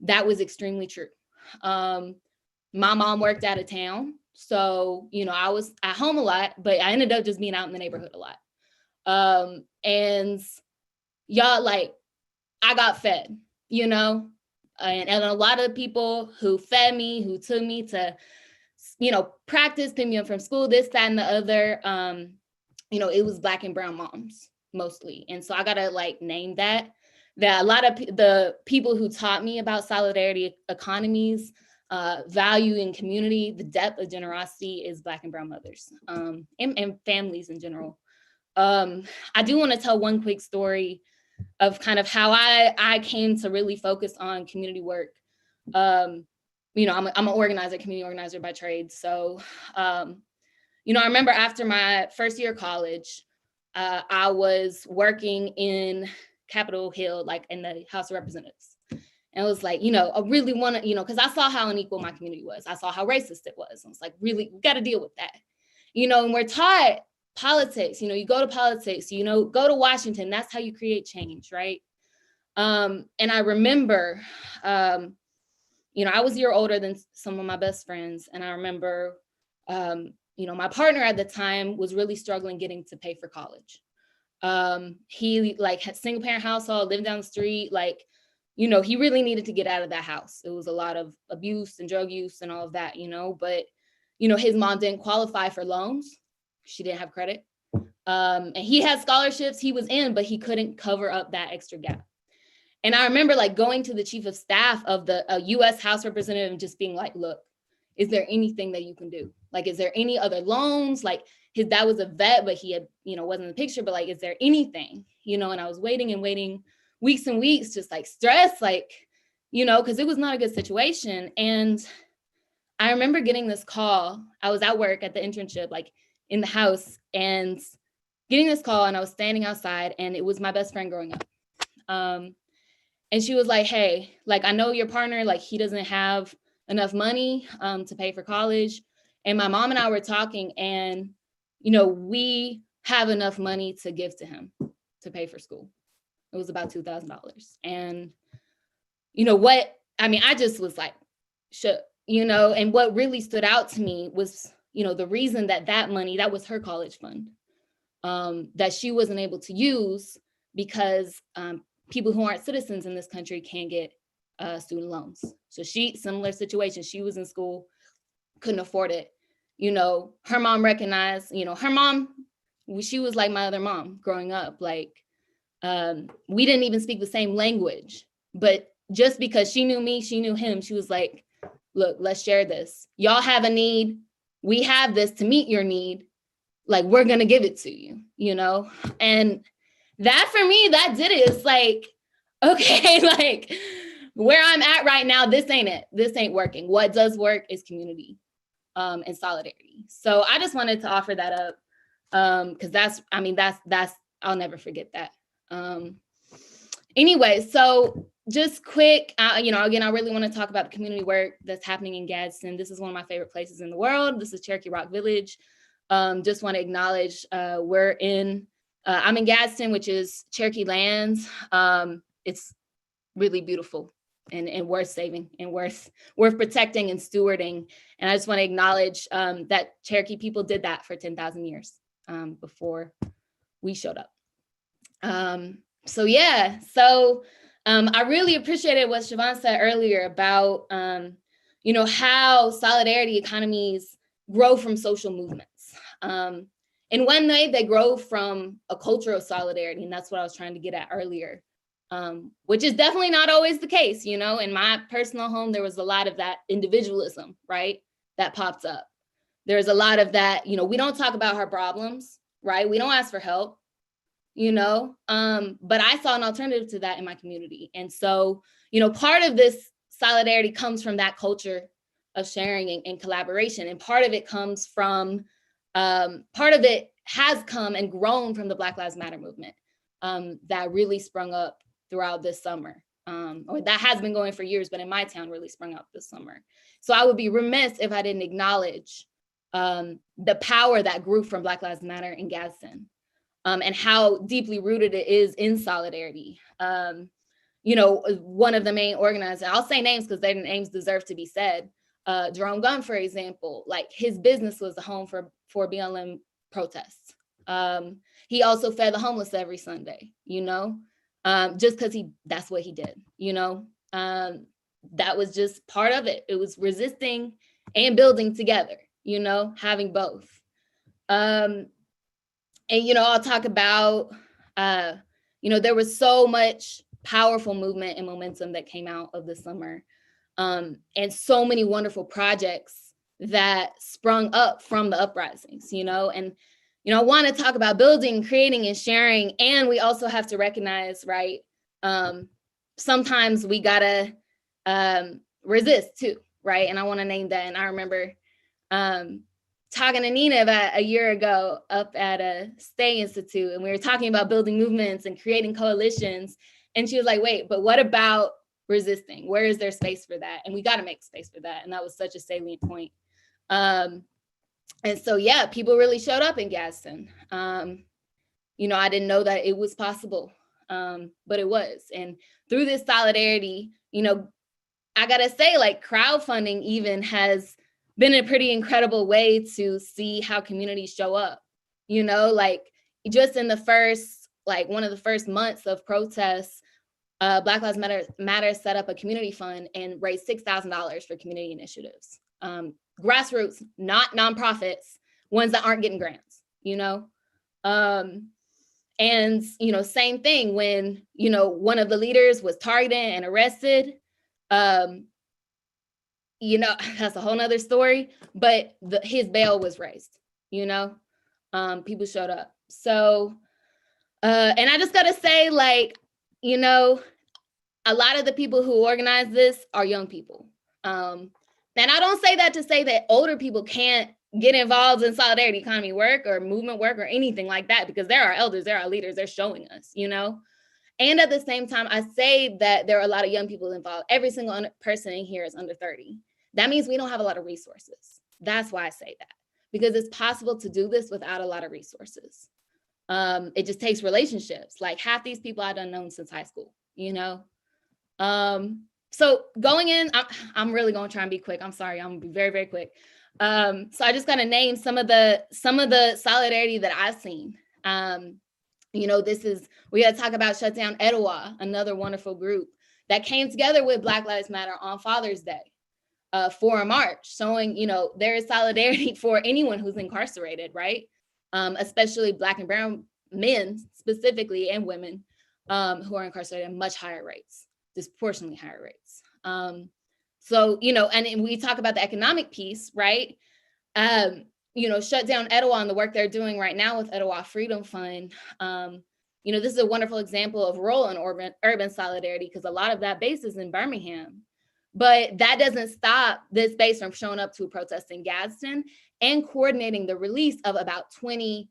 G: that was extremely true. My mom worked out of town, so, you know, I was at home a lot, but I ended up just being out in the neighborhood a lot. And y'all, like, I got fed, you know, and a lot of people who fed me, who took me to, you know, practice, pick me up from school, this, that, and the other, you know, it was Black and brown moms mostly. And so I gotta like name that a lot of the people who taught me about solidarity economies, value in community, the depth of generosity is Black and brown mothers, and families in general. I do want to tell one quick story of kind of how I came to really focus on community work. You know, I'm an organizer, community organizer by trade. So, you know, I remember after my first year of college, I was working in Capitol Hill, like in the House of Representatives. And it was like, you know, I really want to, you know, because I saw how unequal my community was. I saw how racist it was. I was like, really, we got to deal with that. You know, and we're taught politics, you know, you go to politics, you know, go to Washington, that's how you create change, right? And I remember, you know, I was a year older than some of my best friends. And I remember, you know, my partner at the time was really struggling getting to pay for college. He like had single parent household, lived down the street, like, you know, he really needed to get out of that house. It was a lot of abuse and drug use and all of that, you know, but, you know, his mom didn't qualify for loans. She didn't have credit. And he had scholarships he was in, but he couldn't cover up that extra gap. And I remember like going to the chief of staff of the US House representative and just being like, look, is there anything that you can do? Like, is there any other loans? Like his dad was a vet, but he had, you know, wasn't in the picture, but like, is there anything, you know? And I was waiting and waiting weeks and weeks, just like stressed, like, you know, because it was not a good situation. And I remember getting this call. I was at work at the internship, like in the house, and getting this call, and I was standing outside, and it was my best friend growing up. And she was like, hey, like, I know your partner, like he doesn't have enough money to pay for college. And my mom and I were talking, and we have enough money to give to him to pay for school. It was about $2,000. And I just was like, shook, and what really stood out to me was, the reason that money, that was her college fund, that she wasn't able to use because people who aren't citizens in this country can't get student loans. So similar situation, she was in school, couldn't afford it. Her mom recognized, she was like my other mom growing up. Like, we didn't even speak the same language, but just because she knew me, she knew him, she was like, look, let's share this. Y'all have a need. We have this to meet your need. Like, we're going to give it to you, And that for me, that did it. It's like, okay, like where I'm at right now, this ain't it. This ain't working. What does work is community and solidarity. So I just wanted to offer that up because that's, I'll never forget that. Anyway, so just quick, again, I really want to talk about the community work that's happening in Gadsden. This is one of my favorite places in the world. This is Cherokee Rock Village. Just want to acknowledge I'm in Gadsden, which is Cherokee lands. It's really beautiful and worth saving and worth protecting and stewarding. And I just want to acknowledge that Cherokee people did that for 10,000 years before we showed up. I really appreciated what Siobhan said earlier about, how solidarity economies grow from social movements. In one way, they grow from a culture of solidarity, and that's what I was trying to get at earlier, which is definitely not always the case. In my personal home, there was a lot of that individualism, right, that popped up. There's a lot of that, we don't talk about our problems, right? We don't ask for help. But I saw an alternative to that in my community. And so, part of this solidarity comes from that culture of sharing and collaboration. And part of it comes from, part of it has come and grown from the Black Lives Matter movement that really sprung up throughout this summer, or that has been going for years, but in my town really sprung up this summer. So I would be remiss if I didn't acknowledge the power that grew from Black Lives Matter in Gadsden. And how deeply rooted it is in solidarity. One of the main organizers, I'll say names because their names deserve to be said. Jerome Gunn, for example, like his business was the home for BLM protests. He also fed the homeless every Sunday, just because that's what he did, that was just part of it. It was resisting and building together, having both. And, I'll talk about, there was so much powerful movement and momentum that came out of the summer, and so many wonderful projects that sprung up from the uprisings, and, I want to talk about building, creating, and sharing. And we also have to recognize, right, sometimes we gotta resist too, right? And I want to name that. And I remember talking to Nina about a year ago up at a Stay Institute, and we were talking about building movements and creating coalitions. And she was like, wait, but what about resisting? Where is there space for that? And we got to make space for that. And that was such a salient point. And so, yeah, people really showed up in Gadsden. I didn't know that it was possible, but it was. And through this solidarity, I got to say, like, crowdfunding even has been a pretty incredible way to see how communities show up, like just in the first, one of the first months of protests, Black Lives Matter set up a community fund and raised $6,000 for community initiatives. Grassroots, not nonprofits, ones that aren't getting grants, and, same thing when, one of the leaders was targeted and arrested, that's a whole nother story, but his bail was raised, people showed up. So, and I just gotta say, a lot of the people who organize this are young people. And I don't say that to say that older people can't get involved in solidarity economy work or movement work or anything like that, because they're our elders, they're our leaders, they're showing us, And at the same time, I say that there are a lot of young people involved. Every single person in here is under 30. That means we don't have a lot of resources. That's why I say that, because it's possible to do this without a lot of resources. It just takes relationships. Like half these people I've known since high school, you know? So going in, I'm really gonna try and be quick. I'm sorry, I'm gonna be very, very quick. So I just gotta name some of the solidarity that I've seen. You know, we gotta talk about Shut Down Etowah, another wonderful group that came together with Black Lives Matter on Father's Day for a march, showing, you know, there is solidarity for anyone who's incarcerated, right? Especially Black and brown men specifically, and women who are incarcerated at much higher rates, disproportionately higher rates. So, you know, and we talk about the economic piece, right? You know, Shut Down Etowah and the work they're doing right now with Etowah Freedom Fund. You know, this is a wonderful example of rural and urban solidarity, because a lot of that base is in Birmingham. But that doesn't stop this base from showing up to a protest in Gadsden and coordinating the release of about 20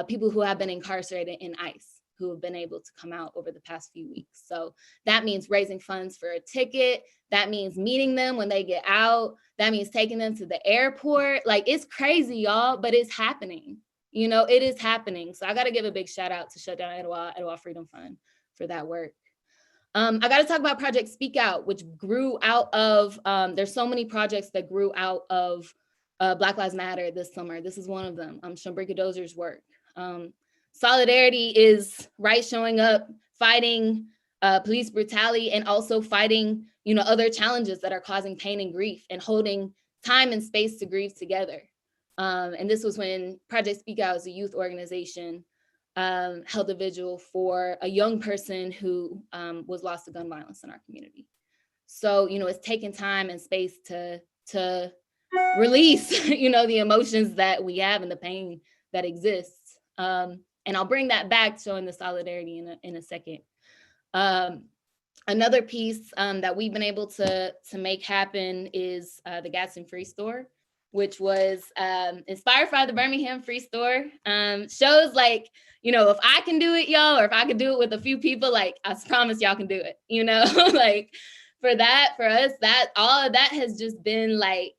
G: people who have been incarcerated in ICE, who have been able to come out over the past few weeks. So that means raising funds for a ticket. That means meeting them when they get out. That means taking them to the airport. Like, it's crazy, y'all, but it's happening. You know, it is happening. So I got to give a big shout out to Shut Down Etowah Freedom Fund for that work. I got to talk about Project Speak Out, which grew out of, there's so many projects that grew out of Black Lives Matter this summer. This is one of them, Shambrika Dozier's work. Solidarity is, right, showing up, fighting police brutality, and also fighting, you know, other challenges that are causing pain and grief, and holding time and space to grieve together. And this was when Project Speak Out, as a youth organization, held a vigil for a young person who was lost to gun violence in our community. So, you know, it's taken time and space to release, you know, the emotions that we have and the pain that exists. And I'll bring that back, showing the solidarity in a second. Another piece that we've been able to make happen is the Gadsden Free Store, which was inspired by the Birmingham Free Store. Shows like, you know, if I can do it, y'all, or if I could do it with a few people, like, I promise y'all can do it, you know? Like, for us, that all of that has just been like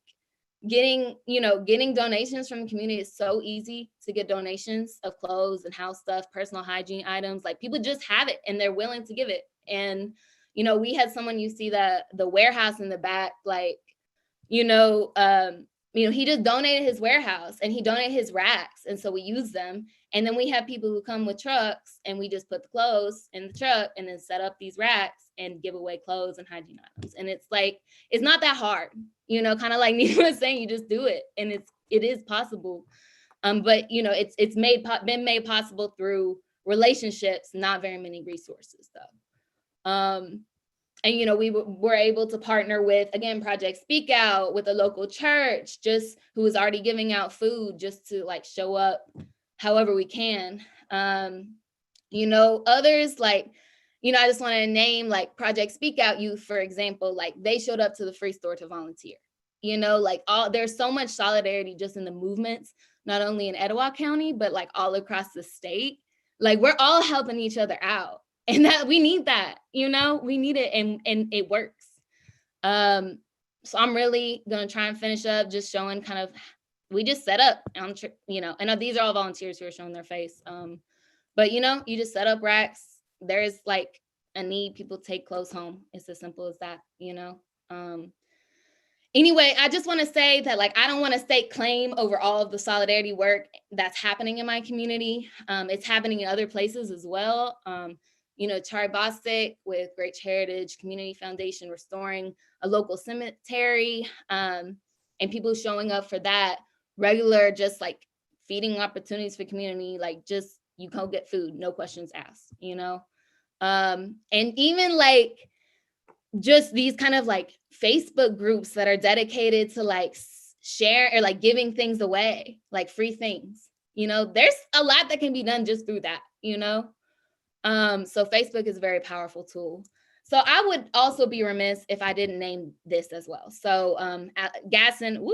G: getting donations from the community. Is so easy to get donations of clothes and house stuff, personal hygiene items. Like, people just have it and they're willing to give it. And, you know, we had someone, you see the warehouse in the back, like, you know, he just donated his warehouse and he donated his racks. And so we use them. And then we have people who come with trucks, and we just put the clothes in the truck and then set up these racks and give away clothes and hygiene items. And it's like, it's not that hard, you know, kind of like Nina was saying, you just do it, and it is possible. But, you know, it's been made possible through relationships, not very many resources though. And, you know, we were able to partner with, again, Project Speak Out, with a local church, just who was already giving out food, just to like show up however we can. You know, others, like, you know, I just want to name like Project Speak Out Youth, for example. Like, they showed up to the Free Store to volunteer. You know, like, there's so much solidarity just in the movements, not only in Etowah County, but like all across the state. Like, we're all helping each other out. And that we need that, you know, we need it, and it works. So I'm really gonna try and finish up just showing kind of, we just set up, you know, and these are all volunteers who are showing their face. But, you know, you just set up racks. There's like a need, people take clothes home. It's as simple as that, you know. Anyway, I just want to say that, like, I don't want to stake claim over all of the solidarity work that's happening in my community. It's happening in other places as well. You know, Chari Bostic with Great Heritage Community Foundation restoring a local cemetery, and people showing up for that, regular, just like feeding opportunities for community, like, just, you go get food, no questions asked, you know? And even like, just these kind of like Facebook groups that are dedicated to like share or like giving things away, like free things, you know, there's a lot that can be done just through that, you know? So Facebook is a very powerful tool. So I would also be remiss if I didn't name this as well. So Gadsden,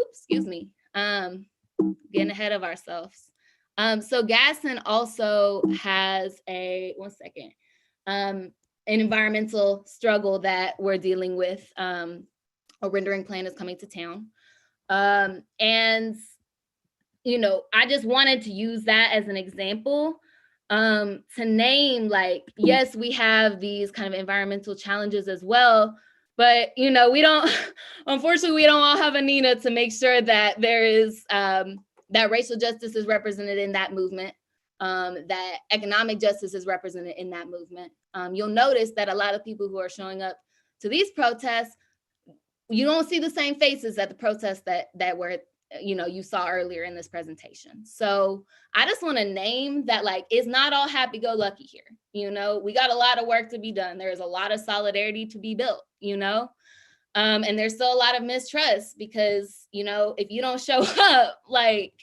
G: getting ahead of ourselves. So Gadsden also has a an environmental struggle that we're dealing with. A rendering plan is coming to town. And, I just wanted to use that as an example to name, like, yes, we have these kind of environmental challenges as well, but, we don't, unfortunately, we don't all have a Nina to make sure that there is, that racial justice is represented in that movement, that economic justice is represented in that movement. You'll notice that a lot of people who are showing up to these protests, you don't see the same faces at the protests that were, you saw earlier in this presentation. So I just want to name that, like, it's not all happy-go-lucky here. We got a lot of work to be done. There's a lot of solidarity to be built, and there's still a lot of mistrust because, if you don't show up, like,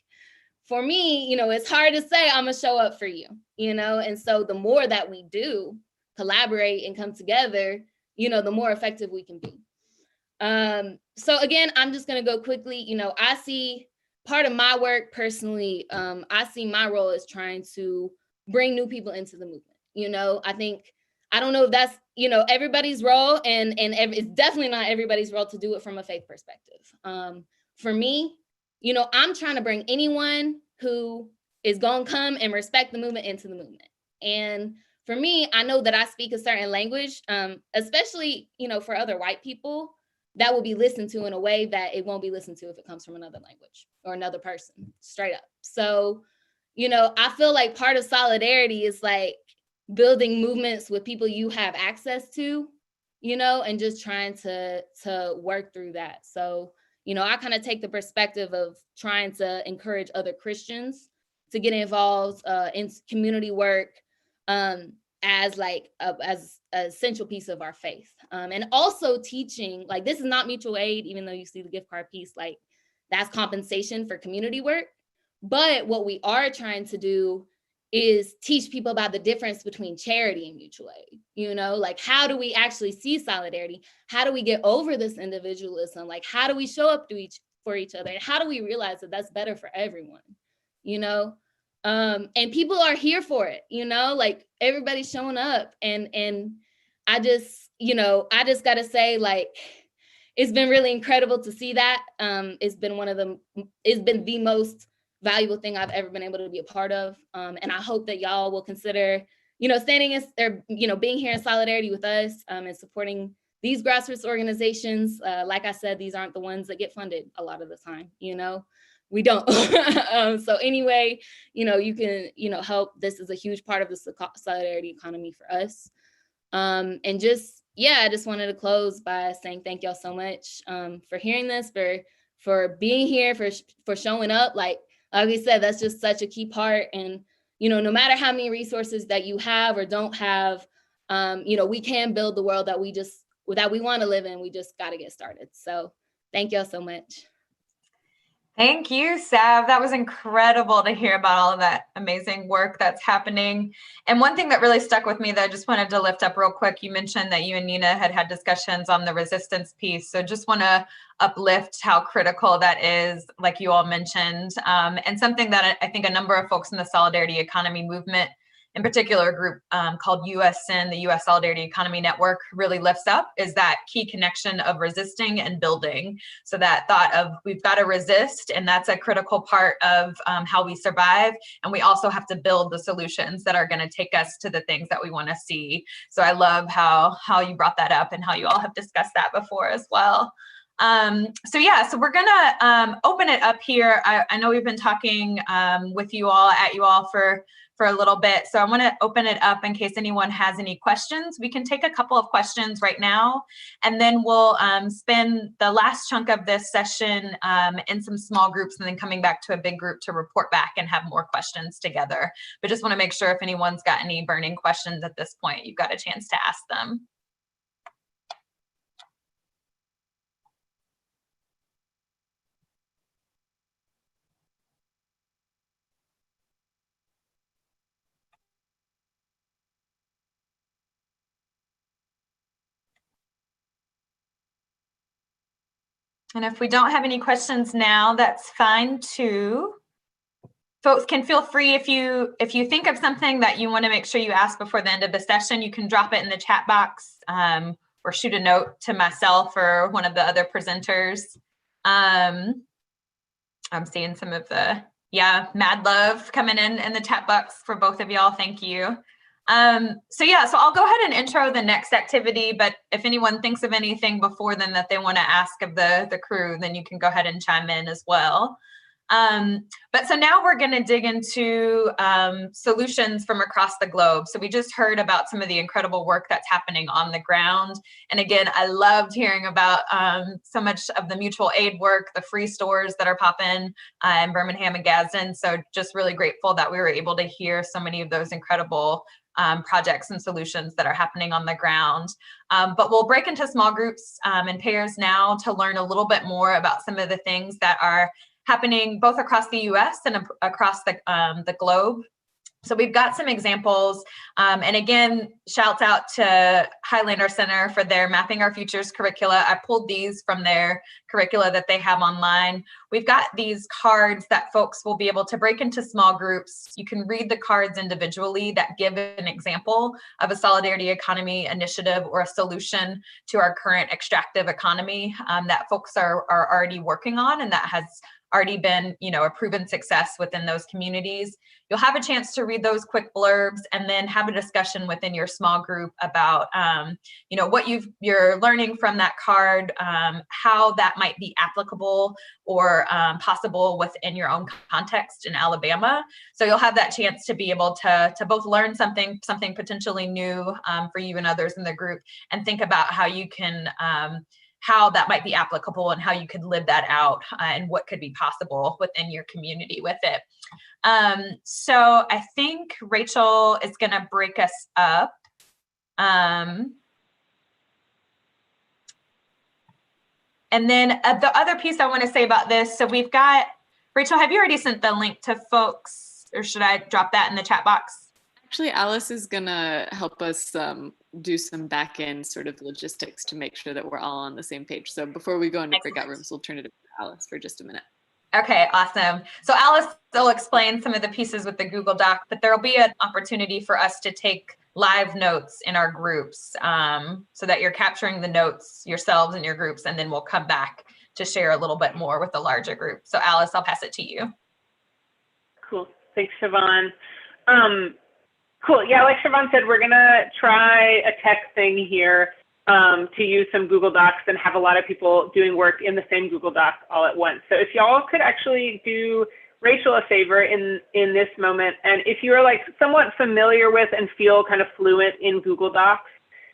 G: for me, it's hard to say I'm gonna show up for you, and so the more that we do collaborate and come together, the more effective we can be. So again, I'm just going to go quickly. I see part of my work personally, I see my role as trying to bring new people into the movement. I don't know if that's, everybody's role, and it's definitely not everybody's role to do it from a faith perspective. For me, I'm trying to bring anyone who is going to come and respect the movement into the movement. And for me, I know that I speak a certain language, especially, for other white people, that will be listened to in a way that it won't be listened to if it comes from another language or another person, straight up. So, I feel like part of solidarity is like building movements with people you have access to, and just trying to work through that. So, I kind of take the perspective of trying to encourage other Christians to get involved in community work, as like as an essential piece of our faith, and also teaching, like, this is not mutual aid, even though you see the gift card piece, like, that's compensation for community work. But what we are trying to do is teach people about the difference between charity and mutual aid. Like, how do we actually see solidarity? How do we get over this individualism? Like, how do we show up for each other? And how do we realize that that's better for everyone? And people are here for it, like, everybody's showing up. And I just gotta say, like, it's been really incredible to see that. It's been the most valuable thing I've ever been able to be a part of. And I hope that y'all will consider, standing being here in solidarity with us, and supporting these grassroots organizations. Like I said, these aren't the ones that get funded a lot of the time, we don't. So anyway, you can, help. This is a huge part of the solidarity economy for us. And just, I just wanted to close by saying thank y'all so much for hearing this, for being here, for showing up. Like we said, that's just such a key part. And, no matter how many resources that you have or don't have, we can build the world that we want to live in. We just got to get started. So thank y'all so much.
A: Thank you, Sav. That was incredible to hear about all of that amazing work that's happening. And one thing that really stuck with me that I just wanted to lift up real quick, you mentioned that you and Nina had discussions on the resistance piece. So just want to uplift how critical that is, like you all mentioned. And something that I think a number of folks in the solidarity economy movement, in particular, a group called ASAN, the U.S. Solidarity Economy Network, really lifts up, is that key connection of resisting and building. So that thought of we've got to resist, and that's a critical part of how we survive. And we also have to build the solutions that are going to take us to the things that we want to see. So I love how you brought that up and how you all have discussed that before as well. So we're gonna open it up here. I know we've been talking with you all for a little bit. So I want to open it up in case anyone has any questions. We can take a couple of questions right now, and then we'll spend the last chunk of this session in some small groups, and then coming back to a big group to report back and have more questions together. But just want to make sure if anyone's got any burning questions at this point, you've got a chance to ask them. And if we don't have any questions now, that's fine too. Folks can feel free, if you think of something that you want to make sure you ask before the end of the session, you can drop it in the chat box or shoot a note to myself or one of the other presenters. I'm seeing some of the Yeah, mad love coming in the chat box for both of y'all. Thank you. So I'll go ahead and intro the next activity, but if anyone thinks of anything before then that they want to ask of the crew, then you can go ahead and chime in as well. But so now we're going to dig into solutions from across the globe. So we just heard about some of the incredible work that's happening on the ground. And again, I loved hearing about so much of the mutual aid work, the free stores that are popping in Birmingham and Gadsden. So just really grateful that we were able to hear so many of those incredible projects and solutions that are happening on the ground. But we'll break into small groups and pairs now to learn a little bit more about some of the things that are happening both across the US and across the globe. So we've got some examples. And again, shouts out to Highlander Center for their Mapping Our Futures curricula. I pulled these from their curricula that they have online. We've got these cards that folks will be able to break into small groups. You can read the cards individually that give an example of a solidarity economy initiative or a solution to our current extractive economy that folks are already working on and that has already been, a proven success within those communities. You'll have a chance to read those quick blurbs and then have a discussion within your small group about, what you're learning from that card, how that might be applicable or possible within your own context in Alabama. So you'll have that chance to be able to both learn something potentially new for you and others in the group, and think about how you can how that might be applicable and how you could live that out and what could be possible within your community with it. So I think Rachel is going to break us up. And then the other piece I want to say about this, so we've got, Rachel, have you already sent the link to folks, or should I drop that in the chat box?
B: Actually, Alice is going to help us do some back-end sort of logistics to make sure that we're all on the same page. So before we go into breakout rooms, we'll turn it over to Alice for just a minute.
A: Okay, awesome. So Alice will explain some of the pieces with the Google Doc, but there'll be an opportunity for us to take live notes in our groups so that you're capturing the notes yourselves in your groups, and then we'll come back to share a little bit more with the larger group. So Alice, I'll pass it to you.
F: Cool. Thanks, Siobhan. Cool. Yeah, like Siobhan said, we're going to try a tech thing here to use some Google Docs and have a lot of people doing work in the same Google Doc all at once. So if y'all could actually do Rachel a favor in this moment, and if you're like somewhat familiar with and feel kind of fluent in Google Docs,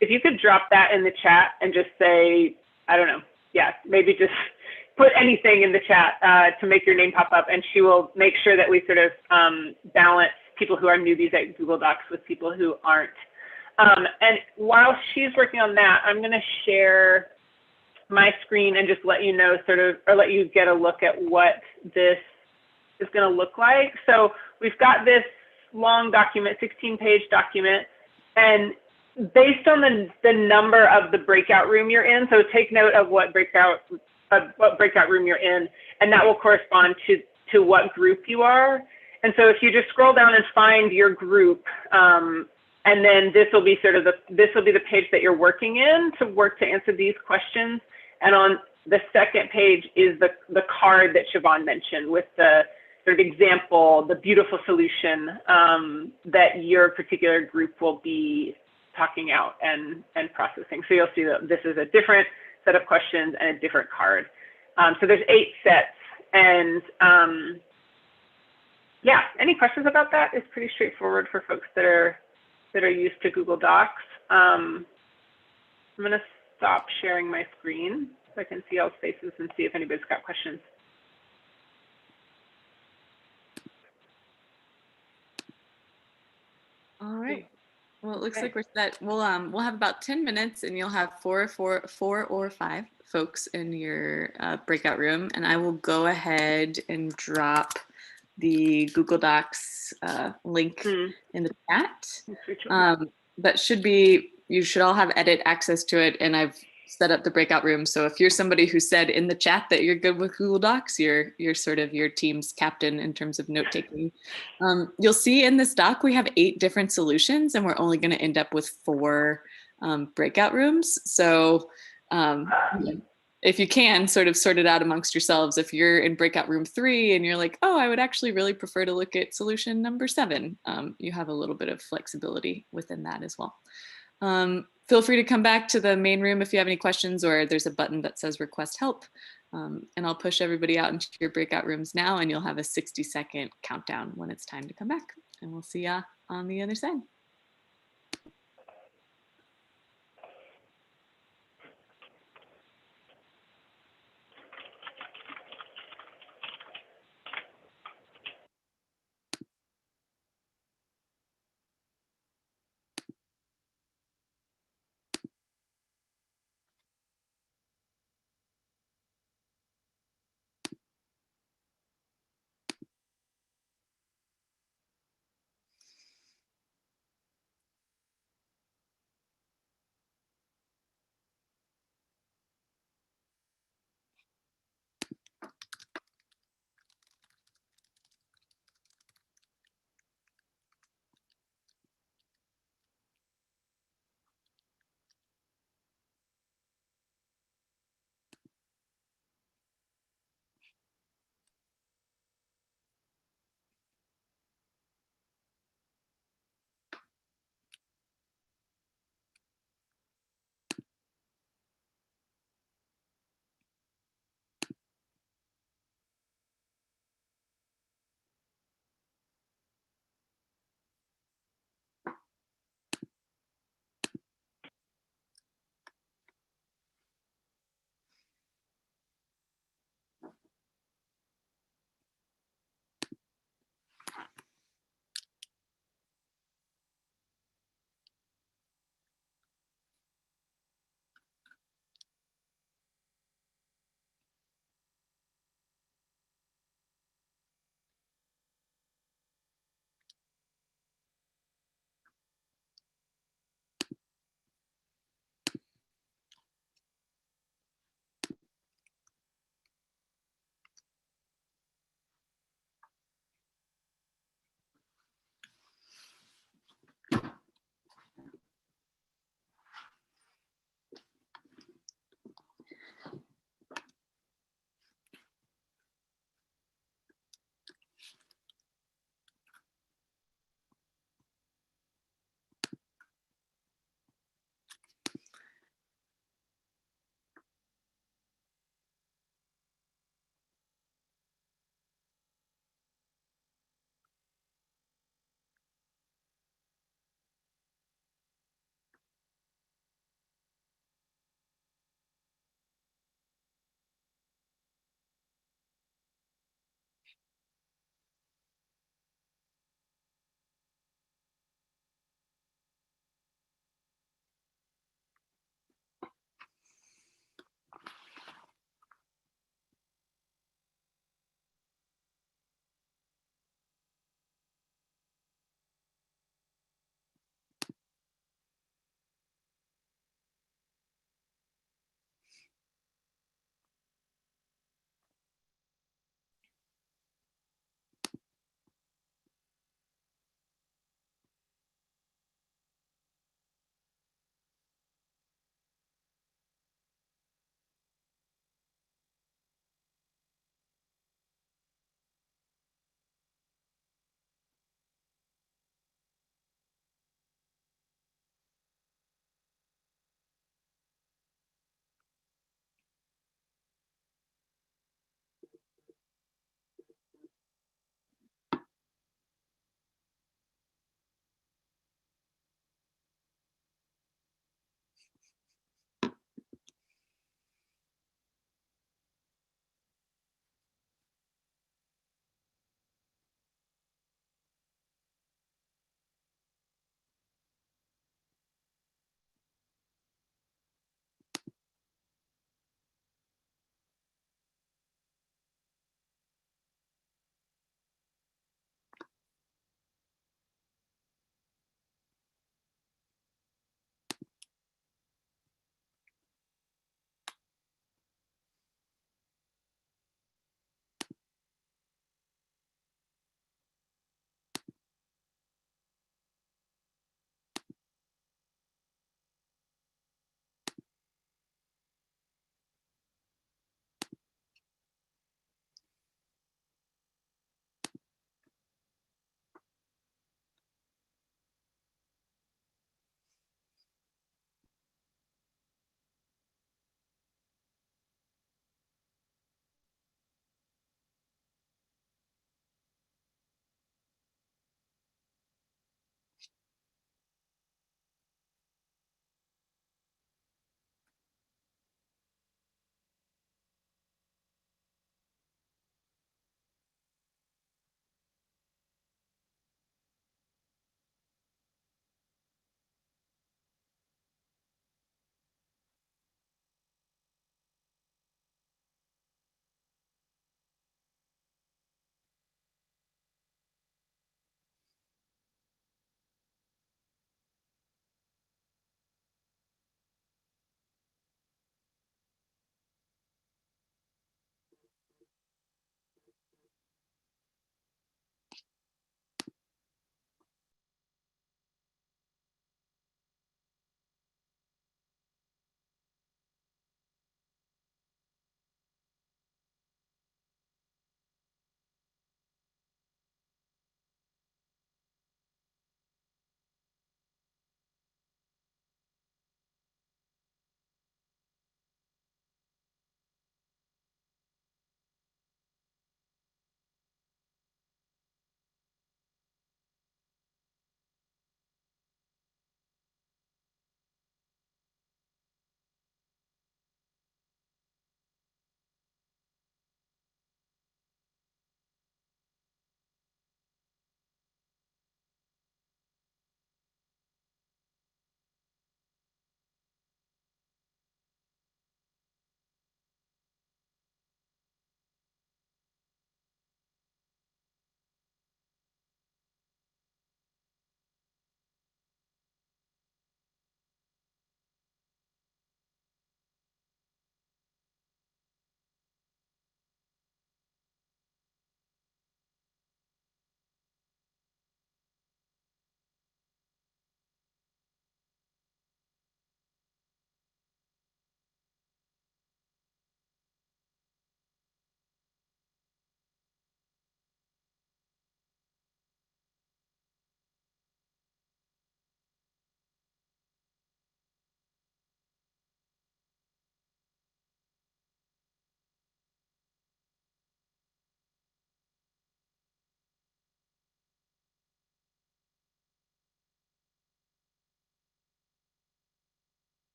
F: if you could drop that in the chat and just say, I don't know, maybe just put anything in the chat to make your name pop up, and she will make sure that we sort of balance people who are newbies at Google Docs with people who aren't. And while she's working on that, I'm going to share my screen and just let you know or let you get a look at what this is going to look like. So we've got this long document, 16-page document, and based on the number of the breakout room you're in, so take note of what breakout room you're in, and that will correspond to what group you are. And so if you just scroll down and find your group, and then this will be the page that you're working in to answer these questions. And on the second page is the card that Siobhan mentioned with the sort of example, the beautiful solution that your particular group will be talking out and processing. So you'll see that this is a different set of questions and a different card. So there's 8 sets, and any questions about that? It's pretty straightforward for folks that are used to Google Docs. I'm going to stop sharing my screen so I can see all faces and see if anybody's got questions.
B: All right. Well, it looks like we're set. We'll have about 10 minutes, and you'll have 4 or 5 folks in your breakout room, and I will go ahead and drop the Google Docs link in the chat. That you should all have edit access to it, and I've set up the breakout room. So if you're somebody who said in the chat that you're good with Google Docs, you're sort of your team's captain in terms of note taking. You'll see in this doc we have 8 different solutions, and we're only going to end up with 4 breakout rooms. So if you can, sort of sort it out amongst yourselves. If you're in breakout room 3 and you're like, oh, I would actually really prefer to look at solution number 7, you have a little bit of flexibility within that as well. Feel free to come back to the main room if you have any questions, or there's a button that says request help. And I'll push everybody out into your breakout rooms now, and you'll have a 60-second countdown when it's time to come back. And we'll see ya on the other side.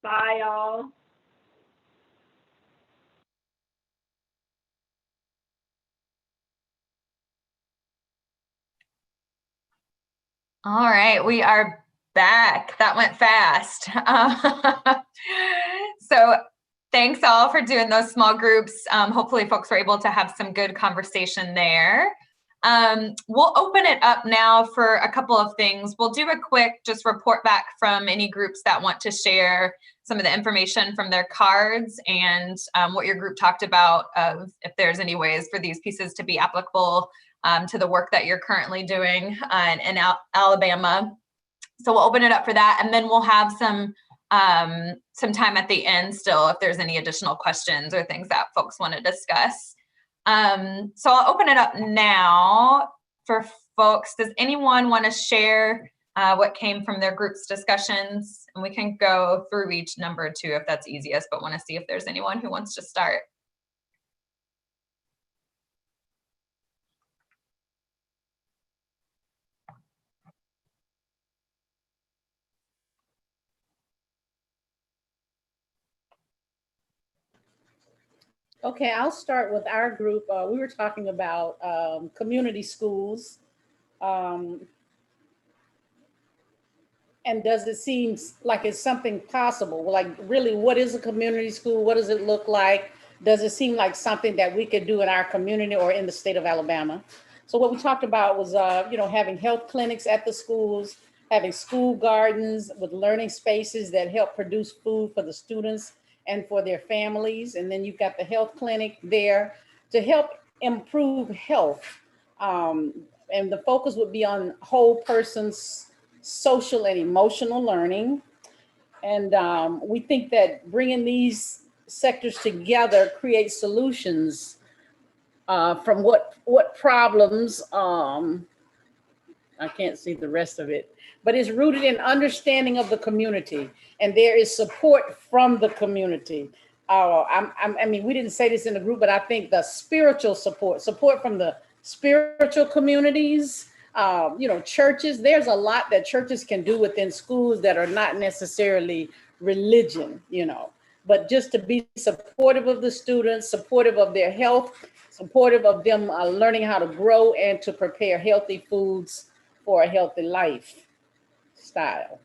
F: Bye, y'all.
A: All right, we are back. That went fast. So thanks all for doing those small groups. Hopefully folks were able to have some good conversation there. We'll open it up now for a couple of things. We'll do a quick just report back from any groups that want to share some of the information from their cards and what your group talked about, of if there's any ways for these pieces to be applicable to the work that you're currently doing in Alabama. So we'll open it up for that, and then we'll have some time at the end still if there's any additional questions or things that folks want to discuss. So I'll open it up now for folks. Does anyone want to share what came from their group's discussions? And we can go through each number too if that's easiest, but want to see if there's anyone who wants to start.
H: Okay, I'll start with our group. We were talking about community schools. And does it seem like it's something possible? Like, really, what is a community school? What does it look like? Does it seem like something that we could do in our community or in the state of Alabama? So what we talked about was, having health clinics at the schools, having school gardens with learning spaces that help produce food for the students and for their families. And then you've got the health clinic there to help improve health. And the focus would be on whole person's social and emotional learning. And we think that bringing these sectors together creates solutions from what problems, I can't see the rest of it, but it's rooted in understanding of the community, and there is support from the community. I mean, we didn't say this in the group, but I think the spiritual support from the spiritual communities, churches. There's a lot that churches can do within schools that are not necessarily religion, but just to be supportive of the students, supportive of their health, supportive of them learning how to grow and to prepare healthy foods for a healthy lifestyle.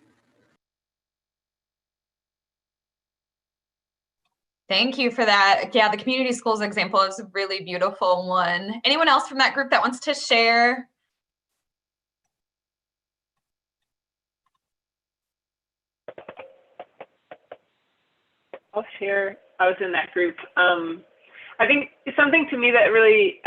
A: Thank you for that. Yeah, the community schools example is a really beautiful one. Anyone else from that group that wants to share?
I: I'll share. I was in that group. I think something to me that really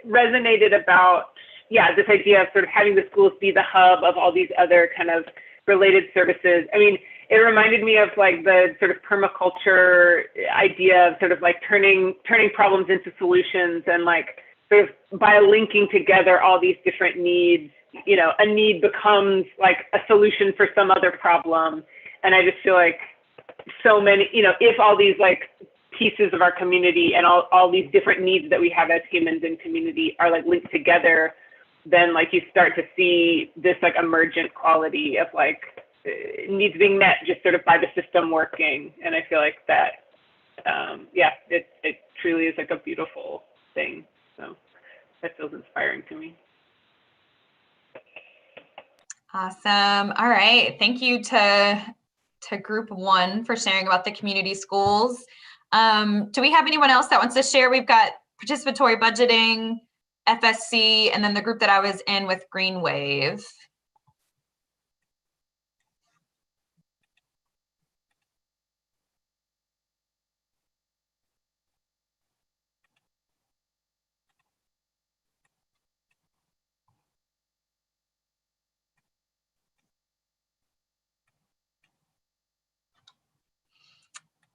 I: resonated about, this idea of sort of having the schools be the hub of all these other kind of related services. I mean, it reminded me of like the sort of permaculture idea of sort of like turning problems into solutions, and like sort of by linking together all these different needs, a need becomes like a solution for some other problem. And I just feel like so many, if all these like pieces of our community and all these different needs that we have as humans in community are like linked together, then like you start to see this like emergent quality of like needs being met just sort of by the system working. And I feel like that, it truly is like a beautiful thing. So that feels inspiring to me.
A: Awesome. All right. Thank you to group one for sharing about the community schools. Do we have anyone else that wants to share? We've got participatory budgeting, FSC, and then the group that I was in with Green Wave.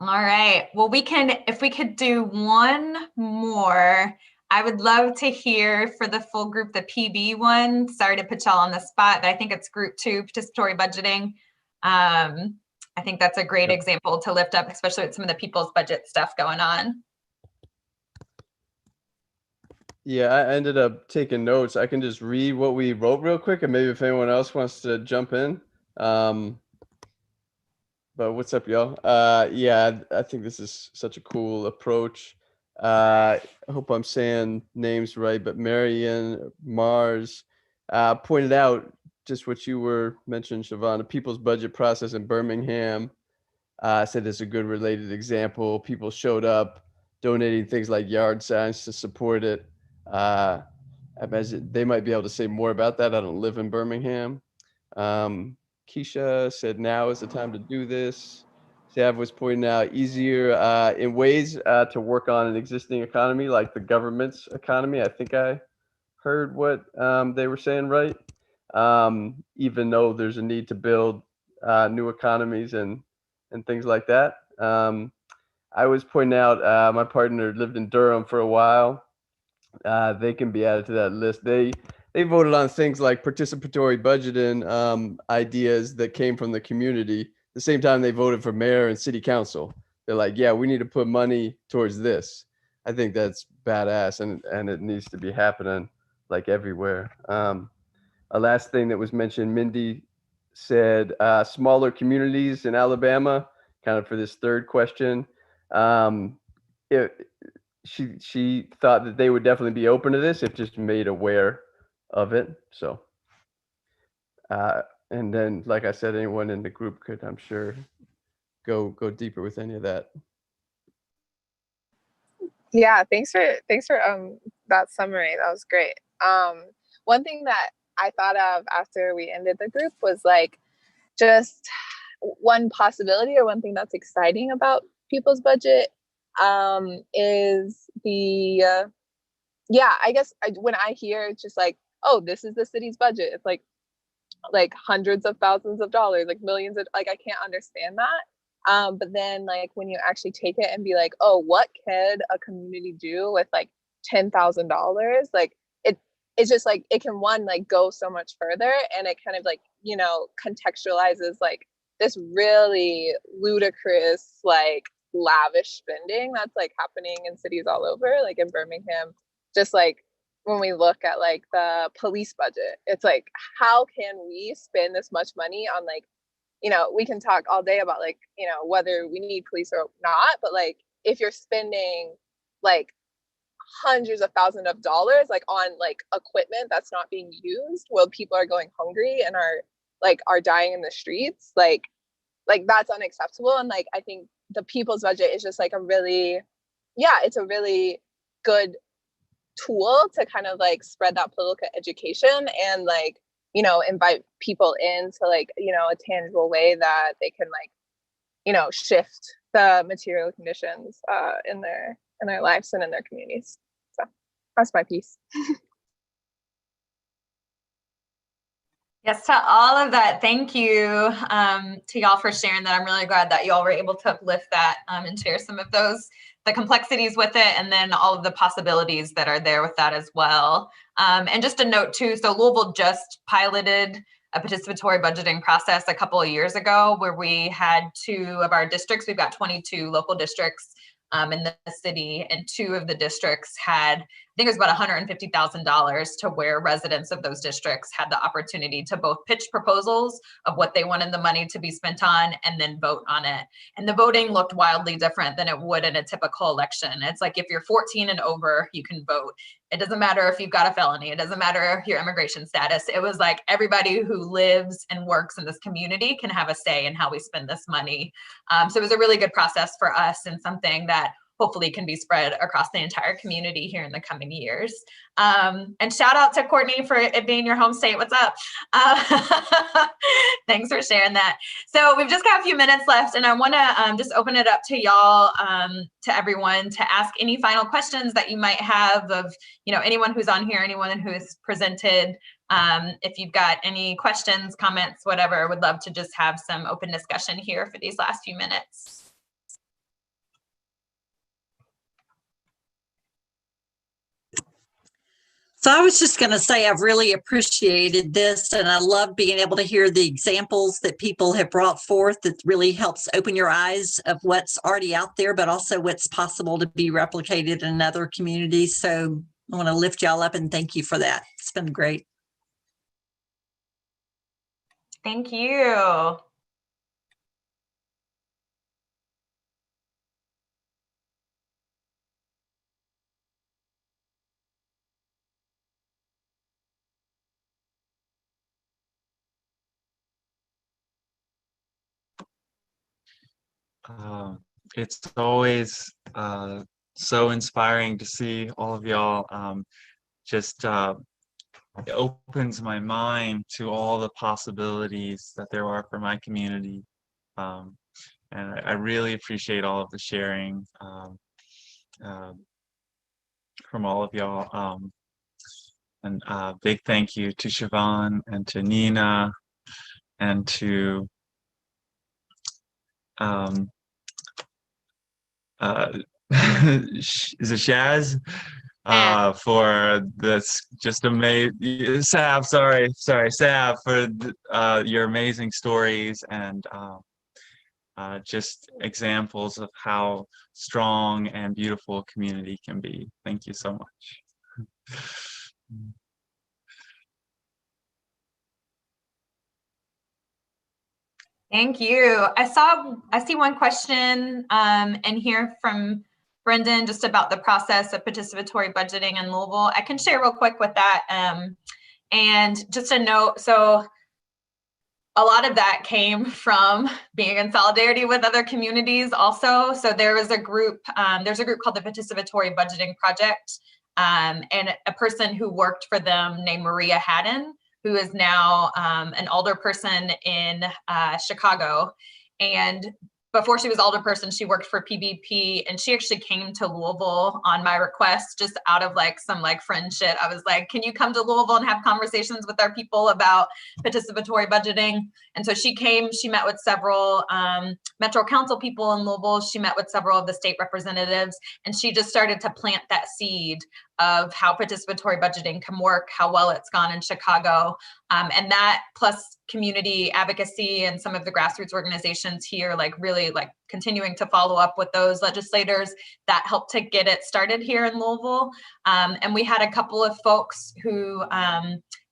A: All right. Well, if we could do one more, I would love to hear for the full group, the PB one. Sorry to put y'all on the spot, but I think it's group 2, participatory budgeting. I think that's a great example to lift up, especially with some of the people's budget stuff going on.
E: Yeah, I ended up taking notes. I can just read what we wrote real quick, and maybe if anyone else wants to jump in. But what's up, y'all? Yeah, I think this is such a cool approach. I hope I'm saying names right, but Marion Mars pointed out just what you were mentioning, Siobhan, the people's budget process in Birmingham. Said it's a good related example. People showed up donating things like yard signs to support it. I imagine they might be able to say more about that. I don't live in Birmingham. Keisha said now is the time to do this. Sav was pointing out easier in ways to work on an existing economy, like the government's economy. I think I heard what they were saying, right? Even though there's a need to build new economies and things like that. I was pointing out my partner lived in Durham for a while. They can be added to that list. They voted on things like participatory budgeting ideas that came from the community. The same time they voted for mayor and city council. They're like, yeah, we need to put money towards this. I think that's badass, and it needs to be happening like everywhere. A last thing that was mentioned, Mindy said smaller communities in Alabama, kind of for this third question. She thought that they would definitely be open to this if just made aware of it. So, and then, like I said, anyone in the group could, I'm sure, go deeper with any of that.
J: Yeah, thanks for that summary. That was great. One thing that I thought of after we ended the group was like just one possibility or one thing that's exciting about people's budget is the I guess when I hear it's just like, oh, this is the city's budget, it's like hundreds of thousands of dollars, like millions of, like I can't understand that. But then like when you actually take it and be like, oh, what could a community do with like $10,000? Like it's just like it can like go so much further, and it kind of like, you know, contextualizes like this really ludicrous like lavish spending that's like happening in cities all over, like in Birmingham. Just like when we look at like the police budget, it's like, how can we spend this much money on like, you know, we can talk all day about like, you know, whether we need police or not, but like if you're spending like hundreds of thousands of dollars like on like equipment that's not being used while people are going hungry and are dying in the streets, like that's unacceptable. And like I think the people's budget is just like it's a really good tool to kind of like spread that political education and like, you know, invite people into like, you know, a tangible way that they can like, you know, shift the material conditions in their lives and in their communities. So that's my piece.
A: Yes, to all of that, thank you to y'all for sharing that. I'm really glad that y'all were able to uplift that and share some of the complexities with it, and then all of the possibilities that are there with that as well. And just a note too, so Louisville just piloted a participatory budgeting process a couple of years ago where we had 2 of our districts, we've got 22 local districts in the city, and 2 of the districts had, I think it was about $150,000 to where residents of those districts had the opportunity to both pitch proposals of what they wanted the money to be spent on and then vote on it. And the voting looked wildly different than it would in a typical election. It's like if you're 14 and over, you can vote. It doesn't matter if you've got a felony. It doesn't matter your immigration status. It was like everybody who lives and works in this community can have a say in how we spend this money. So it was a really good process for us, and something that hopefully can be spread across the entire community here in the coming years. And shout out to Courtney for it being your home state. What's up? Thanks for sharing that. So we've just got a few minutes left, and I want to just open it up to y'all, to everyone, to ask any final questions that you might have of, you know, anyone who's on here, anyone who has presented. If you've got any questions, comments, whatever, would love to just have some open discussion here for these last few minutes.
K: So I was just going to say I've really appreciated this, and I love being able to hear the examples that people have brought forth. That really helps open your eyes of what's already out there, but also what's possible to be replicated in other communities. So I want to lift y'all up and thank you for that. It's been great.
A: Thank you.
C: it's always so inspiring to see all of y'all. Just it opens my mind to all the possibilities that there are for my community. And I really appreciate all of the sharing from all of y'all. And big thank you to Siobhan and to Nina and to is it Shaz? For this just amazing Sav, sorry Sav, for your amazing stories and just examples of how strong and beautiful community can be. Thank you so much.
A: Thank you. I see one question in here from Brendan just about the process of participatory budgeting in Louisville. I can share real quick with that. And just a note, so a lot of that came from being in solidarity with other communities also. So there was a group, there's a group called the Participatory Budgeting Project, and a person who worked for them named Maria Haddon, who is now an alderperson in Chicago. And before she was alderperson, she worked for PBP, and she actually came to Louisville on my request, just out of like some like friend shit. I was like, can you come to Louisville and have conversations with our people about participatory budgeting? And so she came, she met with several Metro Council people in Louisville. She met with several of the state representatives, and she just started to plant that seed of how participatory budgeting can work, how well it's gone in Chicago. And that plus community advocacy and some of the grassroots organizations here, like really like continuing to follow up with those legislators, that helped to get it started here in Louisville. And we had a couple of folks who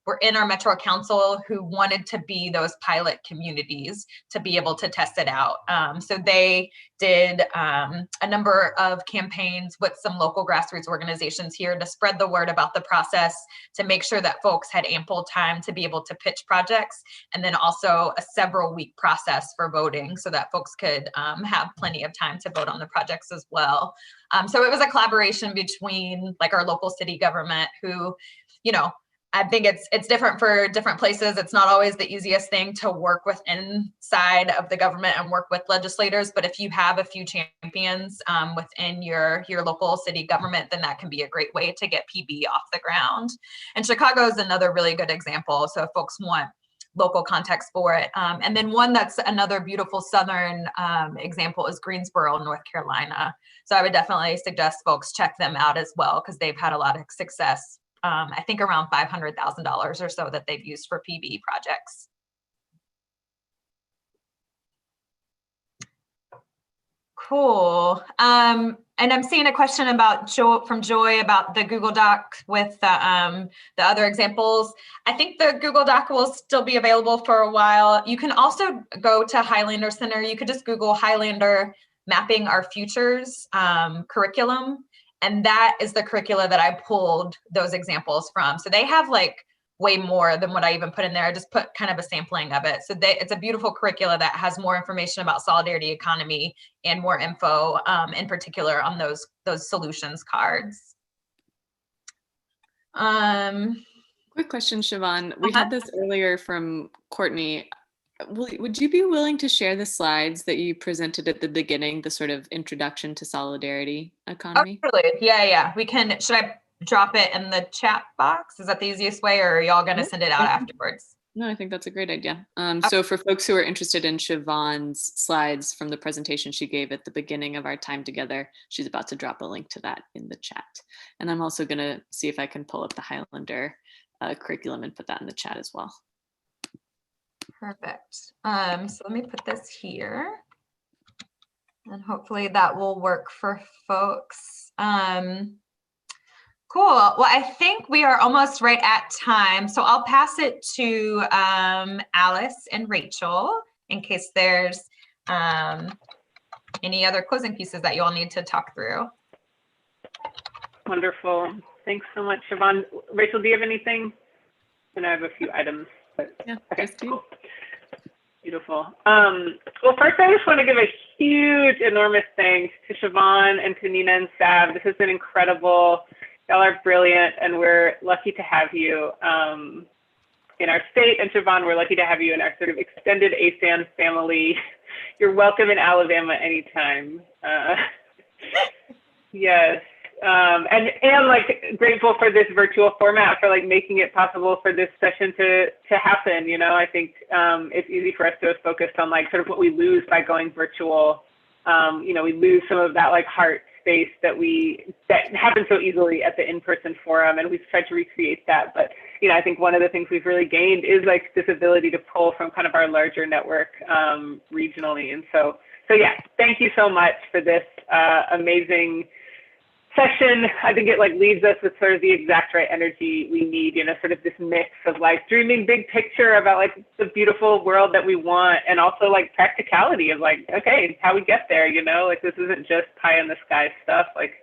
A: were in our Metro Council who wanted to be those pilot communities to be able to test it out. So they did a number of campaigns with some local grassroots organizations here to spread the word about the process, to make sure that folks had ample time to be able to pitch projects, and then also a several-week process for voting so that folks could have plenty of time to vote on the projects as well. So it was a collaboration between like our local city government who, you know, I think it's different for different places. It's not always the easiest thing to work with inside of the government and work with legislators. But if you have a few champions within your local city government, then that can be a great way to get PB off the ground. And Chicago is another really good example. So if folks want local context for it. And then one that's another beautiful Southern example is Greensboro, North Carolina. So I would definitely suggest folks check them out as well, because they've had a lot of success. I think around $500,000 or so that they've used for PB projects. Cool. And I'm seeing a question about from Joy about the Google Doc with the other examples. I think the Google Doc will still be available for a while. You can also go to Highlander Center. You could just Google Highlander Mapping Our Futures curriculum. And that is the curricula that I pulled those examples from. So they have like way more than what I even put in there. I just put kind of a sampling of it. So it's a beautiful curricula that has more information about solidarity economy and more info in particular on those solutions cards.
B: Quick question, Siobhan. We had this earlier from Courtney. Would you be willing to share the slides that you presented at the beginning, the sort of introduction to solidarity economy?
A: Oh, totally. Yeah. We can, should I drop it in the chat box? Is that the easiest way, or are y'all going to send it out afterwards?
B: No, I think that's a great idea. So for folks who are interested in Siobhan's slides from the presentation she gave at the beginning of our time together, she's about to drop a link to that in the chat. And I'm also going to see if I can pull up the Highlander curriculum and put that in the chat as well.
A: Perfect. So let me put this here, and hopefully that will work for folks. Cool. Well, I think we are almost right at time, so I'll pass it to Alice and Rachel in case there's any other closing pieces that you all need to talk through.
I: Wonderful. Thanks so much, Siobhan. Rachel, do you have anything? And I have a few items. But,
B: yeah,
I: okay,
B: just
I: cool. Beautiful. Well, first, I just want to give a huge, enormous thanks to Siobhan and to Nina and Sav. This has been incredible. Y'all are brilliant, and we're lucky to have you in our state. And Siobhan, we're lucky to have you in our sort of extended ASAN family. You're welcome in Alabama anytime. Yes. And like grateful for this virtual format, for like making it possible for this session to happen. You know, I think it's easy for us to focus on like sort of what we lose by going virtual. You know, we lose some of that like heart space that happens so easily at the in-person forum, and we've tried to recreate that. But you know, I think one of the things we've really gained is like this ability to pull from kind of our larger network regionally. And so yeah, thank you so much for this amazing session. I think it like leaves us with sort of the exact right energy we need, you know, sort of this mix of like dreaming big picture about like the beautiful world that we want, and also like practicality of like, okay, how we get there, you know, like this isn't just pie in the sky stuff. Like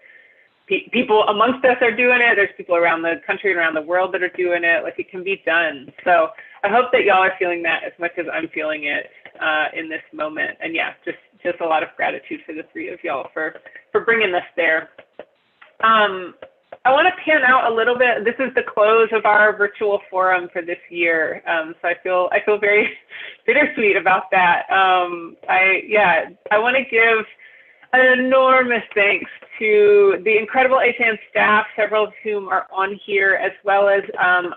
I: people amongst us are doing it. There's people around the country and around the world that are doing it. Like it can be done. So I hope that y'all are feeling that as much as I'm feeling it in this moment. And yeah, just a lot of gratitude for the three of y'all for bringing us there. I want to pan out a little bit. This is the close of our virtual forum for this year. So I feel very bittersweet about that. I want to give an enormous thanks to the incredible ASAN staff, several of whom are on here, as well as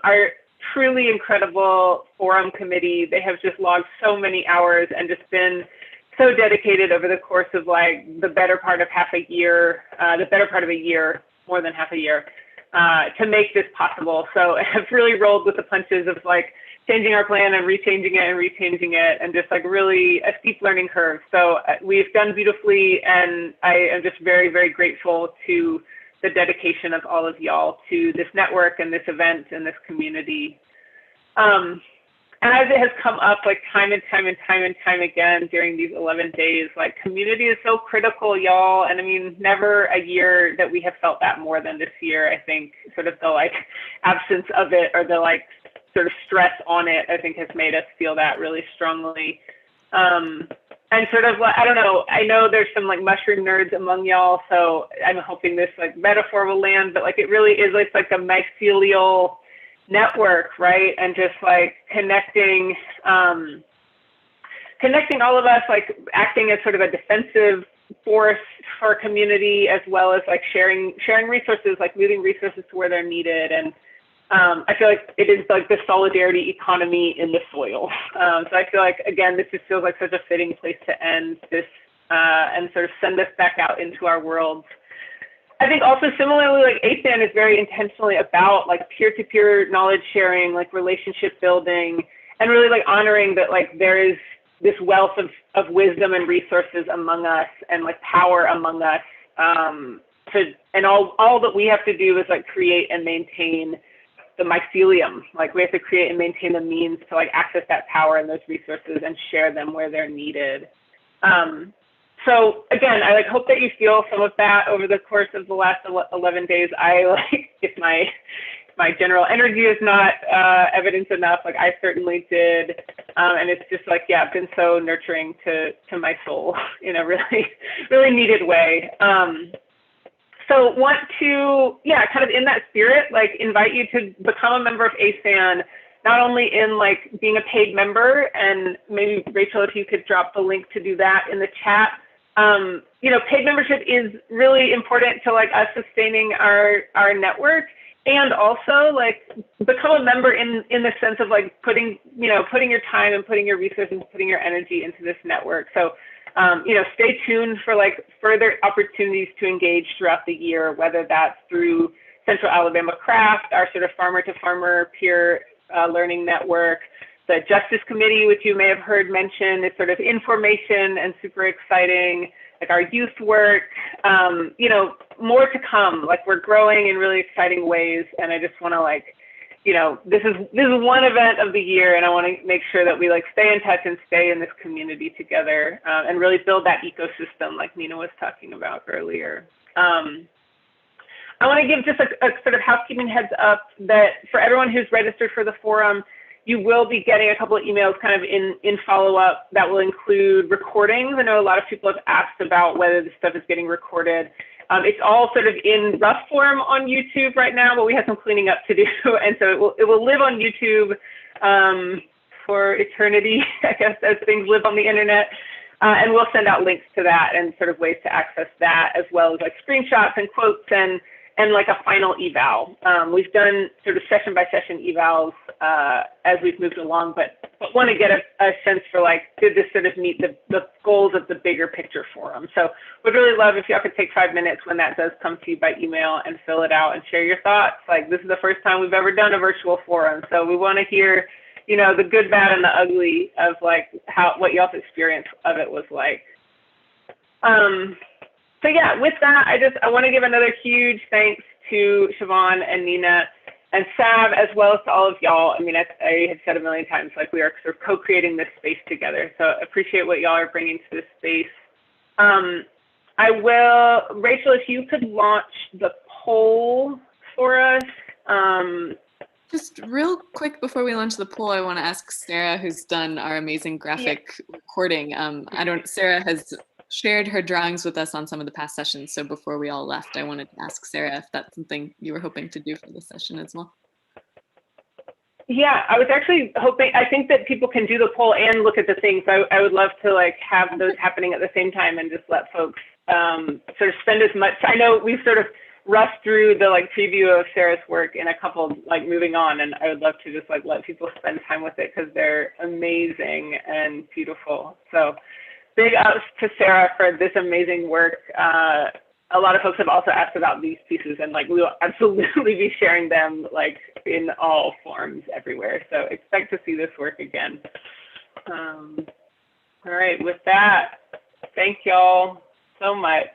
I: our truly incredible forum committee. They have just logged so many hours and just been so dedicated over the course of like the better part of a year, more than half a year, to make this possible. So I've really rolled with the punches of like changing our plan and rechanging it and just like really a steep learning curve. So we've done beautifully, and I am just very, very grateful to the dedication of all of y'all to this network and this event and this community. And as it has come up like time and time again during these 11 days, like community is so critical, y'all. And I mean, never a year that we have felt that more than this year. I think sort of the like absence of it, or the like sort of stress on it, I think has made us feel that really strongly. And sort of, I don't know, I know there's some like mushroom nerds among y'all, so I'm hoping this like metaphor will land, but like it really is like a mycelial network, right? And just like connecting all of us, like acting as sort of a defensive force for community, as well as like sharing resources, like moving resources to where they're needed. And I feel like it is like the solidarity economy in the soil. So I feel like, again, this just feels like such a fitting place to end this and sort of send us back out into our worlds. I think also similarly, like ASAN is very intentionally about like peer-to-peer knowledge sharing, like relationship building, and really like honoring that like there is this wealth of wisdom and resources among us, and like power among us. And all that we have to do is like create and maintain the mycelium. Like we have to create and maintain the means to like access that power and those resources and share them where they're needed. So again, I like hope that you feel some of that over the course of the last 11 days. I like, if my general energy is not evidence enough, like I certainly did. And it's just like, yeah, been so nurturing to my soul in a really, really needed way. So want to, yeah, kind of in that spirit, like invite you to become a member of ASAN, not only in like being a paid member, and maybe Rachel, if you could drop the link to do that in the chat. You know, paid membership is really important to like us sustaining our network, and also like become a member in the sense of like putting your time and putting your resources, putting your energy into this network. So, you know, stay tuned for like further opportunities to engage throughout the year, whether that's through Central Alabama Craft, our sort of farmer to farmer peer learning network, the Justice Committee, which you may have heard mentioned, is sort of information and super exciting, like our youth work, you know, more to come. Like we're growing in really exciting ways, and I just want to like, you know, this is one event of the year, and I want to make sure that we like stay in touch and stay in this community together, and really build that ecosystem like Nina was talking about earlier. I want to give just a sort of housekeeping heads up that for everyone who's registered for the forum, you will be getting a couple of emails kind of in follow-up that will include recordings. I know a lot of people have asked about whether this stuff is getting recorded. It's all sort of in rough form on YouTube right now, but we have some cleaning up to do. And so it will live on YouTube for eternity, I guess, as things live on the internet. And we'll send out links to that and sort of ways to access that, as well as like screenshots and quotes and like a final eval. We've done sort of session by session evals as we've moved along, but want to get a sense for like, did this sort of meet the goals of the bigger picture forum? So would really love if y'all could take 5 minutes when that does come to you by email and fill it out and share your thoughts. Like, this is the first time we've ever done a virtual forum, so we want to hear, you know, the good, bad, and the ugly of like what y'all's experience of it was like. So yeah, with that, I want to give another huge thanks to Siobhan and Nina and Sav, as well as to all of y'all. I mean, I had said a million times, like, we are sort of co-creating this space together. So appreciate what y'all are bringing to this space. Rachel, if you could launch the poll for us.
B: Just real quick before we launch the poll, I want to ask Sarah, who's done our amazing graphic recording. Sarah has shared her drawings with us on some of the past sessions. So before we all left, I wanted to ask Sarah if that's something you were hoping to do for this session as well.
I: Yeah, I was actually hoping, I think that people can do the poll and look at the things. I would love to like have those happening at the same time and just let folks sort of spend as much. I know we've sort of rushed through the like preview of Sarah's work in a couple, like moving on, and I would love to just like let people spend time with it because they're amazing and beautiful. So big ups to Sarah for this amazing work. A lot of folks have also asked about these pieces, and like we will absolutely be sharing them like in all forms everywhere. So expect to see this work again. All right, with that, thank y'all so much.